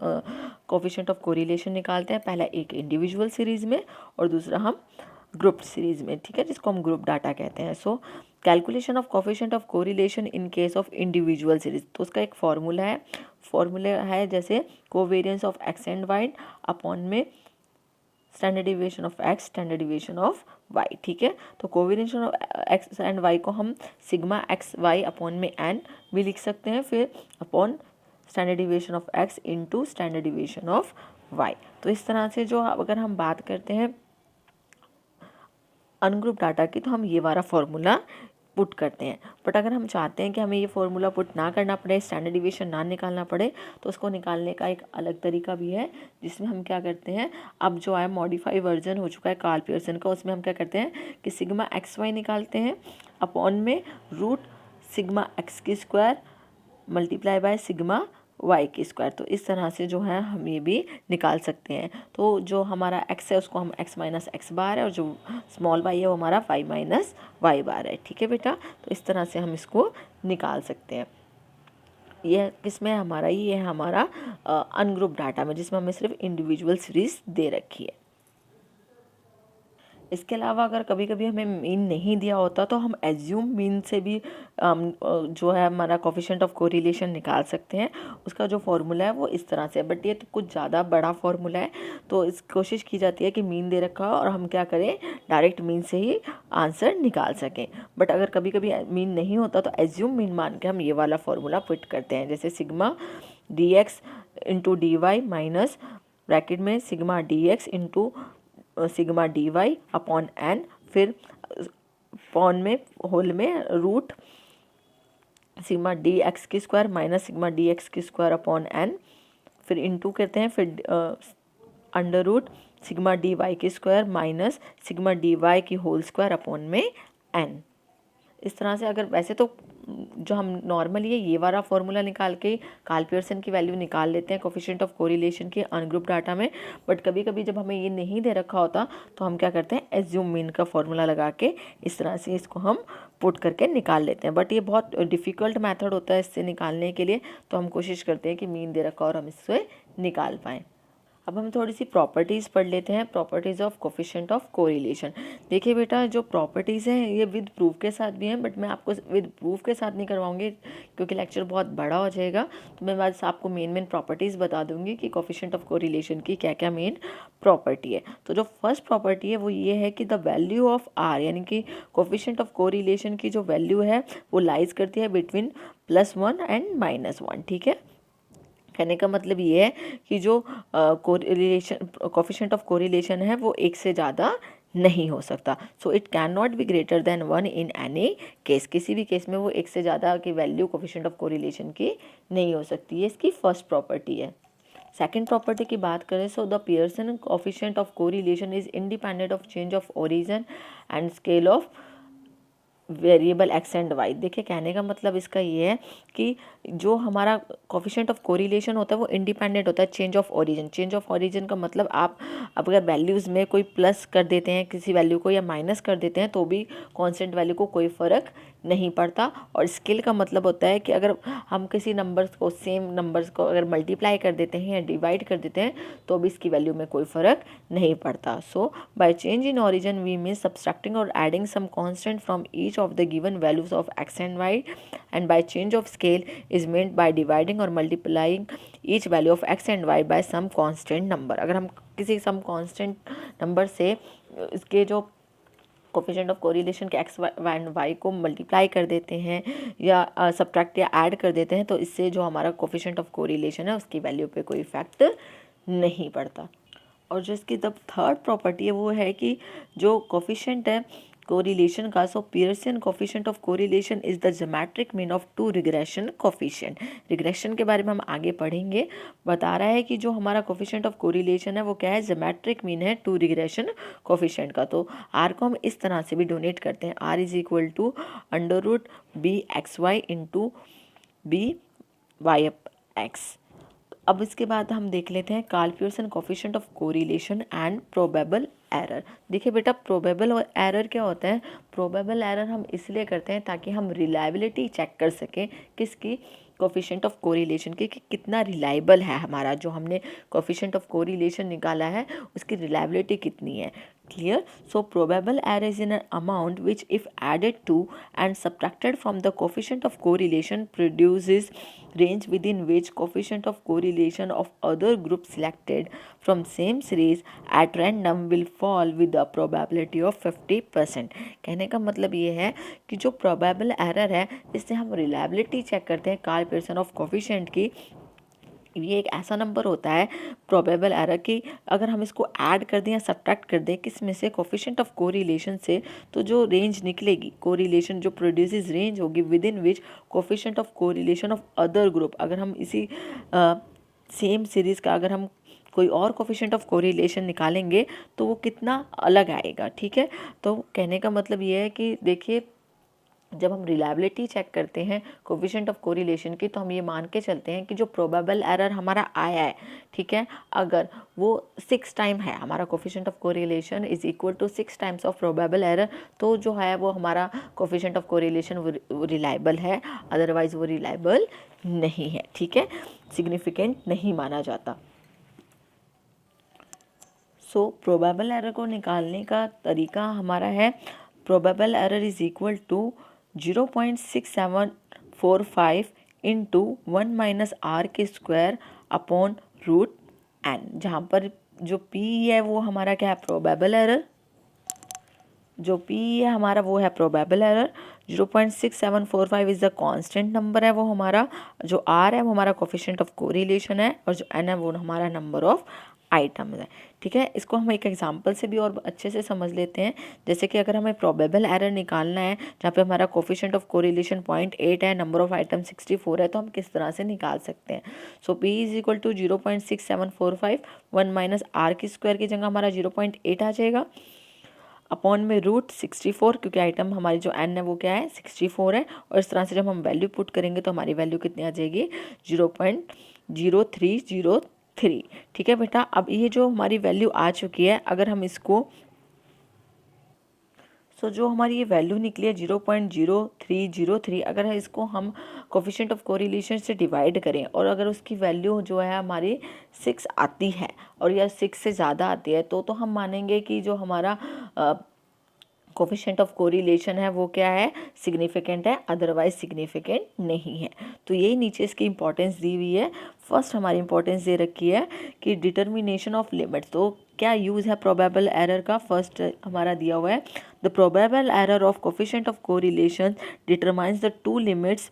कोफिशिएंट ऑफ कोरिलेशन निकालते हैं, पहला एक इंडिविजुअल सीरीज में और दूसरा हम ग्रुप सीरीज में, ठीक है, जिसको हम ग्रुप डाटा कहते हैं। So calculation of coefficient of correlation in case of individual series, तो उसका एक फॉर्मूला है जैसे covariance of X and Y upon में standard deviation of X, standard deviation of Y, ठीक है। तो covariation of X and Y को हम सिग्मा एक्स वाई अपॉन में एन भी लिख सकते हैं, फिर upon standard deviation of X into standard deviation of Y. तो इस तरह से जो अगर हम बात करते हैं अनग्रुप डाटा की, तो हम ये वाला फॉर्मूला पुट करते हैं। बट अगर हम चाहते हैं कि हमें ये फॉर्मूला पुट ना करना पड़े, स्टैंडर्ड डिविएशन ना निकालना पड़े, तो उसको निकालने का एक अलग तरीका भी है, जिसमें हम क्या करते हैं, अब जो है मॉडिफाई वर्जन हो चुका है कार्ल पियर्सन का, उसमें हम क्या करते हैं कि सिग्मा एक्स वाई निकालते हैं अपॉन में रूट सिग्मा एक्स की square multiply by sigma y की स्क्वायर। तो इस तरह से जो है हम ये भी निकाल सकते हैं। तो जो हमारा x है उसको हम x माइनस एक्स बार है, और जो स्मॉल y है वो हमारा y माइनस वाई बार है। ठीक है बेटा, तो इस तरह से हम इसको निकाल सकते हैं। यह किसमें हमारा, ये है हमारा अनग्रुप डाटा में, जिसमें हमें सिर्फ इंडिविजुअल सीरीज दे रखी है। इसके अलावा अगर कभी कभी हमें मीन नहीं दिया होता तो हम एज्यूम मीन से भी जो है हमारा कोफिशिएंट ऑफ कोरिलेशन निकाल सकते हैं। उसका जो फॉर्मूला है वो इस तरह से है, बट ये तो कुछ ज़्यादा बड़ा फॉर्मूला है, तो इस कोशिश की जाती है कि मीन दे रखा हो और हम क्या करें, डायरेक्ट मीन से ही आंसर निकाल सकें। बट अगर कभी कभी मीन नहीं होता तो एज्यूम मीन मान के हम ये वाला फॉर्मूला पुट करते हैं, जैसे sigma D X into D Y minus bracket में sigma D X into sigma D Y upon N, फिर अपॉन में होल में रूट सिग्मा डी एक्स की square minus sigma D X की स्क्वायर अपॉन एन, फिर इंटू करते हैं, फिर under root sigma D Y की square minus sigma D Y की होल स्क्वायर अपॉन में एन। इस तरह से अगर वैसे तो जो हम नॉर्मली ये वाला फॉर्मूला निकाल के कार्ल पियर्सन की वैल्यू निकाल लेते हैं कोफिशिएंट ऑफ कोरिलेशन के अनग्रुप डाटा में, बट कभी कभी जब हमें ये नहीं दे रखा होता तो हम क्या करते हैं, एज्यूम मीन का फॉर्मूला लगा के इस तरह से इसको हम पुट करके निकाल लेते हैं। बट ये बहुत डिफ़िकल्ट मेथड होता है इससे निकालने के लिए, तो हम कोशिश करते हैं कि मीन दे रखा और हम इससे निकाल पाएँ। अब हम थोड़ी सी प्रॉपर्टीज़ पढ़ लेते हैं, properties of coefficient of correlation. देखिए बेटा, जो प्रॉपर्टीज़ हैं ये विद प्रूफ के साथ भी हैं, बट मैं आपको विद प्रूफ के साथ नहीं करवाऊंगी क्योंकि लेक्चर बहुत बड़ा हो जाएगा। तो मैं बस आपको मेन प्रॉपर्टीज़ बता दूंगी कि कोफिशिएंट ऑफ कोरिलेशन की क्या क्या मेन प्रॉपर्टी है। तो जो फर्स्ट प्रॉपर्टी है वो ये है कि द वैल्यू ऑफ आर, यानी कि कोफिशिएंट ऑफ कोरिलेशन की जो वैल्यू है वो लाइज करती है बिटवीन +1 एंड -1। ठीक है, कहने का मतलब ये है कि जो कोरिलेशन कोफिशिएंट ऑफ कोरिलेशन है वो एक से ज़्यादा नहीं हो सकता। So it can not be greater than 1 in any case, किसी भी केस में वो एक से ज़्यादा की वैल्यू कोफिशिएंट ऑफ कोरिलेशन की नहीं हो सकती है। इसकी फर्स्ट प्रॉपर्टी है। सेकेंड प्रॉपर्टी की बात करें, so the Pearson coefficient of correlation is independent of change of origin and scale of variable x and y. देखिए, कहने का मतलब इसका ये है कि जो हमारा कोफिशिएंट ऑफ कोरिलेशन होता है वो इंडिपेंडेंट होता है change of origin. Change of origin का मतलब आप अब अगर वैल्यूज़ में कोई प्लस कर देते हैं किसी वैल्यू को या माइनस कर देते हैं तो भी कांस्टेंट वैल्यू को कोई फ़र्क नहीं पड़ता। और स्केल का मतलब होता है कि अगर हम किसी नंबर्स को, सेम नंबर्स को अगर मल्टीप्लाई कर देते हैं या डिवाइड कर देते हैं तो भी इसकी वैल्यू में कोई फ़र्क नहीं पड़ता। So by change in origin we mean subtracting और adding some constant from each of the given values of x and y, and by change of scale is meant by dividing or multiplying each value of x and y by some constant number। अगर हम किसी सम कांस्टेंट नंबर से इसके जो कोफिशिएंट ऑफ कोरिलेशन के एक्स एंड वाई को मल्टीप्लाई कर देते हैं या सब्ट्रैक्ट या ऐड कर देते हैं तो इससे जो हमारा कोफिशिएंट ऑफ कोरिलेशन है उसकी वैल्यू पे कोई इफेक्ट नहीं पड़ता। और जो इसकी जब थर्ड प्रॉपर्टी है वो है कि जो कोफिशिएंट है कोरिलेशन का, so Pearson coefficient of correlation is the geometric mean of two regression coefficient. Regression के बारे में हम आगे पढ़ेंगे। बता रहा है कि जो हमारा कोफिशिएंट ऑफ कोरिलेशन है वो क्या है, ज्योमेट्रिक मीन है टू रिग्रेशन कोफिशिएंट का। तो आर को हम इस तरह से भी डोनेट करते हैं, r is equal to under root b x y into b y x. अब इसके बाद हम देख लेते हैं Karl Pearson coefficient of correlation and probable error. देखिए बेटा, प्रोबेबल और एरर क्या होता है, प्रोबेबल एरर हम इसलिए करते हैं ताकि हम रिलायबिलिटी चेक कर सकें किसकी, कोफिशिएंट ऑफ कोरिलेशन की, कि कितना रिलायबल है हमारा जो हमने कोफिशिएंट ऑफ कोरिलेशन निकाला है उसकी रिलायबिलिटी कितनी है। Clear? So probable error is in an amount which if added to and subtracted from the coefficient of correlation produces range within which coefficient of correlation of other group selected from same series at random will fall with a probability of 50%। कहने का मतलब ये है कि जो probable error है इससे हम reliability चेक करते हैं कार्ल पियर्सन ऑफ कोफिशिएंट की ये एक ऐसा नंबर होता है प्रोबेबल एरर की, अगर हम इसको ऐड कर दें या सब्ट्रैक्ट कर दें किस में से, कोफिशिएंट ऑफ कोरिलेशन से, तो जो रेंज निकलेगी, कोरिलेशन जो प्रोड्यूसेस रेंज होगी with in which coefficient of correlation of other group, अगर हम इसी सेम सीरीज़ का अगर हम कोई और कोफिशिएंट ऑफ कोरिलेशन निकालेंगे तो वो कितना अलग आएगा। ठीक है, तो कहने का मतलब ये है कि देखिए जब हम रिलायबिलिटी चेक करते हैं कोफिशिएंट ऑफ कोरिलेशन की, तो हम ये मान के चलते हैं कि जो प्रोबेबल एरर हमारा आया है, ठीक है, अगर वो 6 टाइम है, हमारा coefficient of correlation is equal to 6 times of probable error, तो जो है वो हमारा कोफिशिएंट ऑफ कोरिलेशन वो रिलायबल है, अदरवाइज वो रिलायबल नहीं है। ठीक है, सिग्निफिकेंट नहीं माना जाता। सो प्रोबेबल एरर को निकालने का तरीका हमारा है, probable error is equal to 0.6745 into 1 minus r के स्क्वायर अपॉन रूट एन, जहाँ पर जो पी है वो हमारा क्या है, प्रोबेबल एरर, जो पी है हमारा वो है probable error, 0.6745 is the constant number है वो हमारा, जो आर है वो हमारा कोफिशिएंट ऑफ कोरिलेशन है, और जो एन है वो हमारा नंबर ऑफ आइटम्स है। ठीक है, इसको हम एक एग्जांपल से भी और अच्छे से समझ लेते हैं। जैसे कि अगर हमें प्रोबेबल एरर निकालना है जहाँ पे हमारा कोफिशिएंट ऑफ कोरिलेशन 0.8 है, नंबर ऑफ आइटम 64 है, तो हम किस तरह से निकाल सकते हैं। So P is equal to 0.6745, 1 minus r की स्क्वायर की जगह हमारा 0.8 आ जाएगा, अपॉन में रूट 64, क्योंकि आइटम हमारी जो एन है वो क्या है 64 है, और इस तरह से जब हम वैल्यू पुट करेंगे तो हमारी वैल्यू कितनी आ जाएगी 0.0303। ठीक है बेटा, अब ये जो हमारी वैल्यू आ चुकी है, अगर हम इसको जो हमारी ये वैल्यू निकली है 0.0303, अगर इसको हम कोफिशिएंट ऑफ कोरिलेशन से डिवाइड करें और अगर उसकी वैल्यू जो है हमारी 6 आती है और या 6 से ज़्यादा आती है, तो हम मानेंगे कि जो हमारा कोफिशिएंट ऑफ कोरिलेशन है वो क्या है, सिग्निफिकेंट है, अदरवाइज सिग्निफिकेंट नहीं है। तो यही नीचे इसकी इंपॉर्टेंस दी हुई है। फर्स्ट हमारी इंपॉर्टेंस दे रखी है कि डिटर्मिनेशन ऑफ लिमिट्स, तो क्या यूज़ है प्रोबेबल एरर का, फर्स्ट हमारा दिया हुआ है, the probable error of coefficient of correlation determines the two limits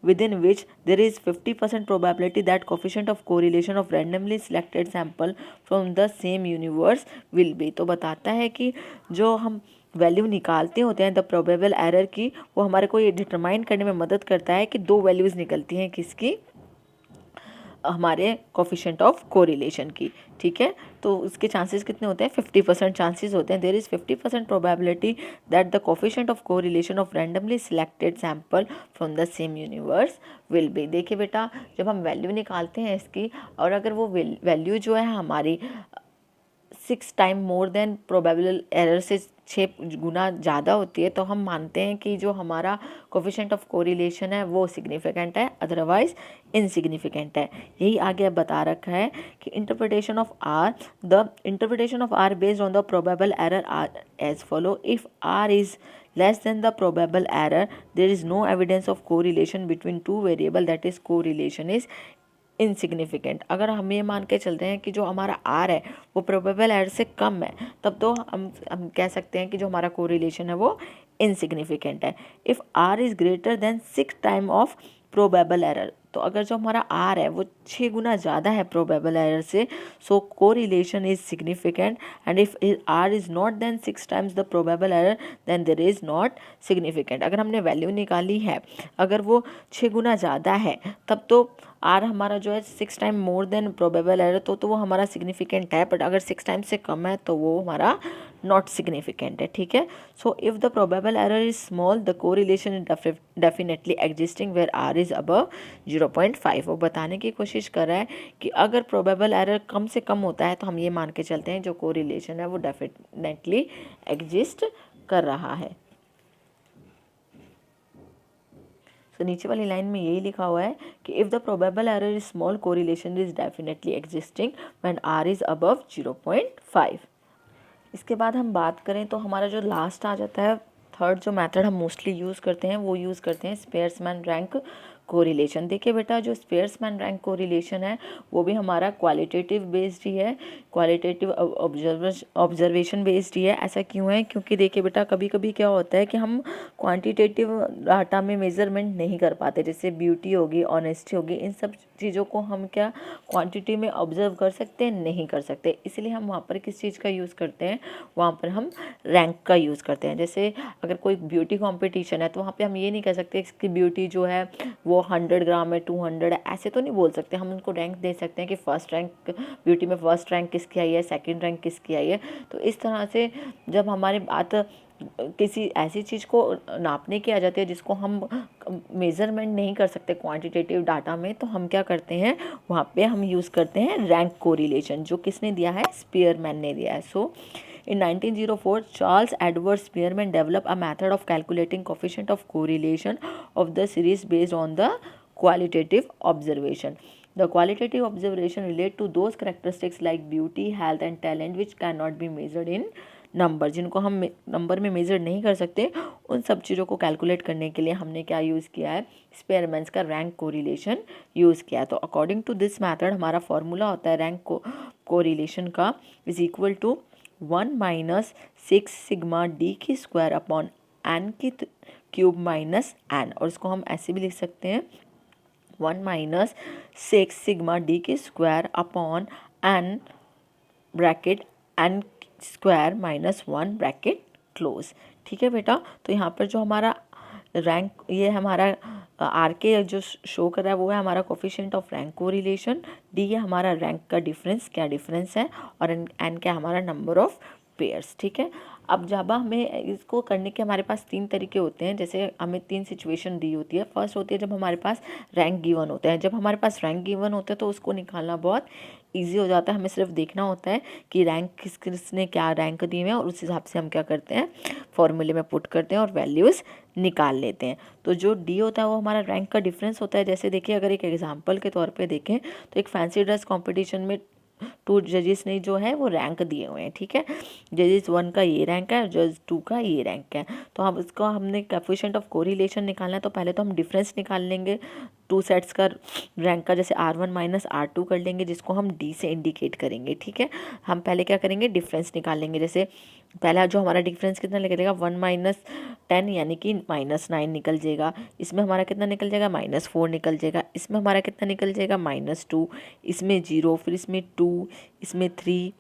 within which there is 50% probability that coefficient of correlation of randomly selected sample from the same universe will be। तो बताता है कि जो हम वैल्यू निकालते होते हैं द प्रोबेबल एरर की, वो हमारे को ये डिटरमाइन करने में मदद करता है कि दो वैल्यूज़ निकलती हैं किसकी, हमारे कोफिशिएंट ऑफ कोरिलेशन की। ठीक है, तो उसके चांसेस कितने होते हैं, 50% चांसेस होते हैं। There is 50% probability that the coefficient of correlation of randomly selected sample from the same universe will be. देखिए बेटा, जब हम वैल्यू निकालते हैं इसकी और अगर वो वैल्यू जो है हमारी 6 time more than probable error से 6 गुना ज़्यादा होती है, तो हम मानते हैं कि जो हमारा कोफिशिएंट ऑफ कोरिलेशन है वो सिग्निफिकेंट है, अदरवाइज इनसिग्निफिकेंट है। यही आगे बता रखा है कि interpretation of r, the interpretation of r based on the probable error r as follow, if r is less than the probable error there is no evidence of correlation between two variable, that is correlation is insignificant. अगर हम ये मान के चलते हैं कि जो हमारा आर है वो प्रोबेबल एरर से कम है, तब तो हम कह सकते हैं कि जो हमारा कोरिलेशन है वो इनसिग्निफिकेंट है। If r is greater than 6 time of probable error, तो अगर जो हमारा आर है वो 6 गुना ज़्यादा है प्रोबेबल एरर से, so correlation is significant, and if r is not then 6 times the probable error then there is not significant. अगर हमने वैल्यू निकाली है, अगर वो 6 गुना ज़्यादा है, तब तो आर हमारा जो है 6 time more than probable error, तो वो हमारा सिग्निफिकेंट है, बट अगर 6 टाइम से कम है तो वो हमारा नॉट सिग्निफिकेंट है। ठीक है, so if the probable error is small the correlation is definitely existing where r is above 0.5। वो बताने की कोशिश कर रहा है कि अगर प्रोबेबल एरर कम से कम होता है तो हम ये मान के चलते हैं जो कोरिलेशन है वो डेफिनेटली एग्जिस्ट कर रहा है। तो नीचे वाली लाइन में यही लिखा हुआ है कि if the probable error is small correlation is definitely existing when r is above 0.5। इसके बाद हम बात करें तो हमारा जो लास्ट आ जाता है, थर्ड जो मेथड हम मोस्टली यूज़ करते हैं वो यूज़ करते हैं स्पेयर्समैन रैंक कोरिलेशन। देखिए बेटा, जो स्पियरमैन रैंक कोरिलेशन है वो भी हमारा क्वालिटेटिव बेस्ड ही है, क्वालिटेटिव ऑब्जर्वेशन बेस्ड ही है। ऐसा क्यों है? क्योंकि देखिए बेटा, कभी कभी क्या होता है कि हम क्वांटिटेटिव डाटा में मेजरमेंट नहीं कर पाते, जैसे ब्यूटी होगी, ऑनेस्टी होगी, इन सब चीज़ों को हम क्या क्वांटिटी में ऑब्जर्व कर सकते हैं? नहीं कर सकते। इसलिए हम वहाँ पर किस चीज़ का यूज़ करते हैं? वहाँ पर हम रैंक का यूज़ करते हैं। जैसे अगर कोई ब्यूटी कॉम्पिटिशन है तो वहाँ पे हम ये नहीं कह सकते कि ब्यूटी जो है वो 100 ग्राम है, 200 है, ऐसे तो नहीं बोल सकते। हम उनको रैंक दे सकते हैं कि फर्स्ट रैंक ब्यूटी में, फर्स्ट रैंक किसकी आई है, सेकंड रैंक किसकी आई है। तो इस तरह से जब हमारी बात किसी ऐसी चीज़ को नापने की आ जाती है जिसको हम मेज़रमेंट नहीं कर सकते क्वांटिटेटिव डाटा में, तो हम क्या करते हैं? वहाँ पे हम यूज़ करते हैं रैंक कोरिलेशन, जो किसने दिया है? स्पीयरमैन ने दिया है। सो in 1904, Charles Edward Spearman developed a method of calculating coefficient of correlation of the series based on the qualitative observation. The qualitative observation relate to those characteristics like beauty, health and talent which cannot be measured in number, जिनको हम नंबर में मेजर नहीं कर सकते, उन सब चीज़ों को कैलकुलेट करने के लिए हमने क्या यूज़ किया है? स्पेयरमैन्स का रैंक कोरिलेशन यूज़ किया है। तो अकॉर्डिंग टू दिस मेथड हमारा फॉर्मूला होता है रैंक कोरिलेशन का is equal to 1 minus 6 sigma D की स्क्वायर अपॉन एन की क्यूब माइनस एन, और इसको हम ऐसे भी लिख सकते हैं 1 माइनस 6 सिग्मा डी की square upon N bracket N square minus 1 bracket close. ठीक है बेटा, तो यहाँ पर जो हमारा रैंक, ये हमारा आर के जो शो कर रहा है वो है हमारा coefficient of rank correlation, D है हमारा रैंक का डिफरेंस, क्या डिफरेंस है, और एन क्या हमारा नंबर ऑफ पेयर्स। ठीक है, अब जब हमें इसको करने के हमारे पास 3 तरीके होते हैं। जैसे हमें 3 सिचुएशन दी होती है। फर्स्ट होती है जब हमारे पास रैंक गिवन होते हैं। जब हमारे पास रैंक गिवन होते हैं तो उसको निकालना बहुत ईजी हो जाता है। हमें सिर्फ देखना होता है कि रैंक किसने क्या रैंक दिए हैं, और उस हिसाब से हम क्या करते हैं? फॉर्मूले में पुट करते हैं और वैल्यूज़ निकाल लेते हैं। तो जो डी होता है वो हमारा रैंक का डिफरेंस होता है। जैसे देखिए, अगर एक एग्जांपल के तौर पे देखें तो एक फैंसी ड्रेस कंपटीशन में 2 जजेस ने जो है वो रैंक दिए हुए हैं। ठीक है, जजेस 1 का ये रैंक है, जज 2 का ये रैंक है। तो हम इसको हमने कोएफिशिएंट ऑफ कोरिलेशन निकालना है, तो पहले तो हम डिफरेंस निकाल लेंगे 2 सेट्स का रैंक का, जैसे R1 माइनस R2 कर लेंगे, जिसको हम D से इंडिकेट करेंगे। ठीक है, हम पहले क्या करेंगे? डिफरेंस निकाल लेंगे। जैसे पहला जो हमारा डिफरेंस कितना निकलेगा? 1 माइनस 10 यानी कि माइनस 9 निकल जाएगा। इसमें हमारा कितना निकल जाएगा? माइनस 4 निकल जाएगा। इसमें हमारा कितना निकल जाएगा? माइनस 2, इसमें 0, फिर इसमें 2, इसमें 3।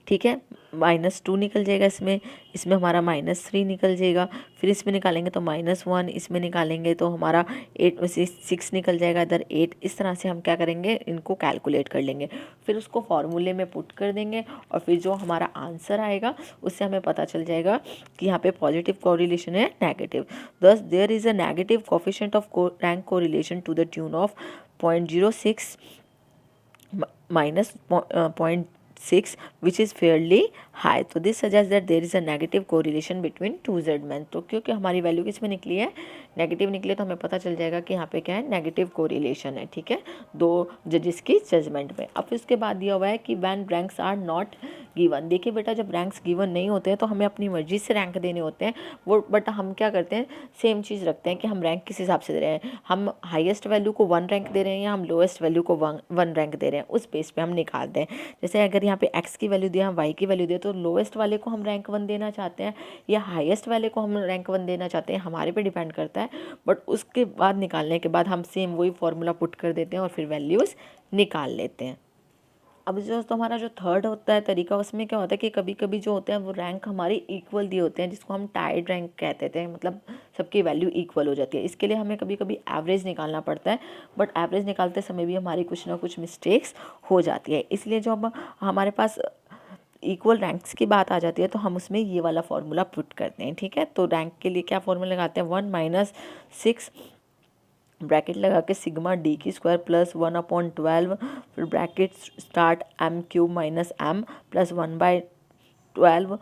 ठीक है, माइनस 2 निकल जाएगा इसमें, इसमें हमारा माइनस 3 निकल जाएगा, फिर इसमें निकालेंगे तो माइनस 1, इसमें निकालेंगे तो हमारा 8 में से 6 निकल जाएगा, इधर 8। इस तरह से हम क्या करेंगे? इनको कैलकुलेट कर लेंगे, फिर उसको फॉर्मूले में पुट कर देंगे, और फिर जो हमारा आंसर आएगा उससे हमें पता चल जाएगा कि यहाँ पे पॉजिटिव कोरिलेशन है, negative. Thus there is a negative coefficient of rank correlation to the tune of 0.06 minus 0.6 which is fairly high. तो this suggests that there is a negative correlation between two Z-men. तो क्योंकि हमारी वैल्यू किस में निकली है? नेगेटिव निकली है, तो हमें पता चल जाएगा कि यहाँ पे क्या है? नेगेटिव कोरिलेशन है। ठीक है, 2 जजेस की जजमेंट में। अब इसके बाद दिया हुआ है कि when ranks are not given. देखिए बेटा, जब रैंक्स गिवन नहीं होते हैं तो हमें अपनी मर्जी से रैंक देने होते हैं वो, बट हम क्या करते हैं? सेम चीज़ रखते हैं कि हम रैंक किस हिसाब से दे रहे हैं। हम हाईएस्ट वैल्यू को 1 रैंक दे रहे हैं या हम लोएस्ट वैल्यू को 1 रैंक दे रहे हैं, उस बेस पे हम निकालते हैं। जैसे अगर यहाँ पे x की वैल्यू दिया, हम y की वैल्यू दिया, तो लोएस्ट वाले को हम रैंक 1 देना चाहते हैं या हाईएस्ट वाले को हम रैंक 1 देना चाहते हैं, हमारे पे डिपेंड करता है। बट उसके बाद निकालने के बाद हम सेम वही फॉर्मूला पुट कर देते हैं और फिर वैल्यूज़ निकाल लेते हैं। अब जो हमारा जो थर्ड होता है तरीका, उसमें क्या होता है कि कभी कभी जो होते हैं वो रैंक हमारे इक्वल दिए होते हैं, जिसको हम टाइड रैंक कहते थे, मतलब सबकी वैल्यू इक्वल हो जाती है। इसके लिए हमें कभी कभी एवरेज निकालना पड़ता है, बट एवरेज निकालते समय भी हमारी कुछ ना कुछ मिस्टेक्स हो जाती है। इसलिए जब हमारे पास इक्वल रैंक्स की बात आ जाती है तो हम उसमें ये वाला फॉर्मूला पुट करते हैं। ठीक है, तो रैंक के लिए क्या फॉर्मूला लगाते हैं? 1 माइनस 6 ब्रैकेट लगा के सिग्मा डी की स्क्वायर प्लस 1/12, फिर bracket start m cube minus m plus 1/12,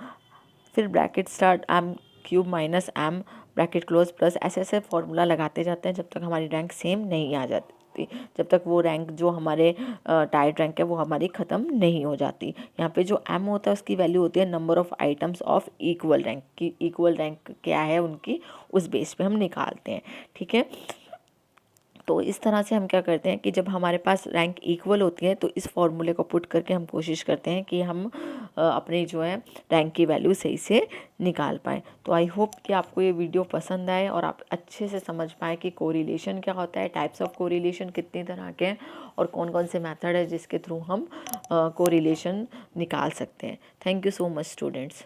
फिर bracket start m cube minus m bracket close plus, ऐसे ऐसे फॉर्मूला लगाते जाते हैं जब तक हमारी रैंक सेम नहीं आ जाती, जब तक वो रैंक जो हमारे टाइड रैंक है वो हमारी ख़त्म नहीं हो जाती। यहाँ पे जो m होता है उसकी वैल्यू होती है number of items of equal rank की, इक्वल रैंक क्या है उनकी, उस बेस पे हम निकालते हैं। ठीक है, तो इस तरह से हम क्या करते हैं कि जब हमारे पास रैंक इक्वल होती है तो इस फॉर्मूले को पुट करके हम कोशिश करते हैं कि हम अपने जो है रैंक की वैल्यू सही से निकाल पाएँ। तो आई होप कि आपको ये वीडियो पसंद आए और आप अच्छे से समझ पाएँ कि कोरिलेशन क्या होता है, टाइप्स ऑफ कोरिलेशन कितनी तरह के हैं और कौन कौन से मेथड है जिसके थ्रू हम कोरिलेशन निकाल सकते हैं। Thank you so much students.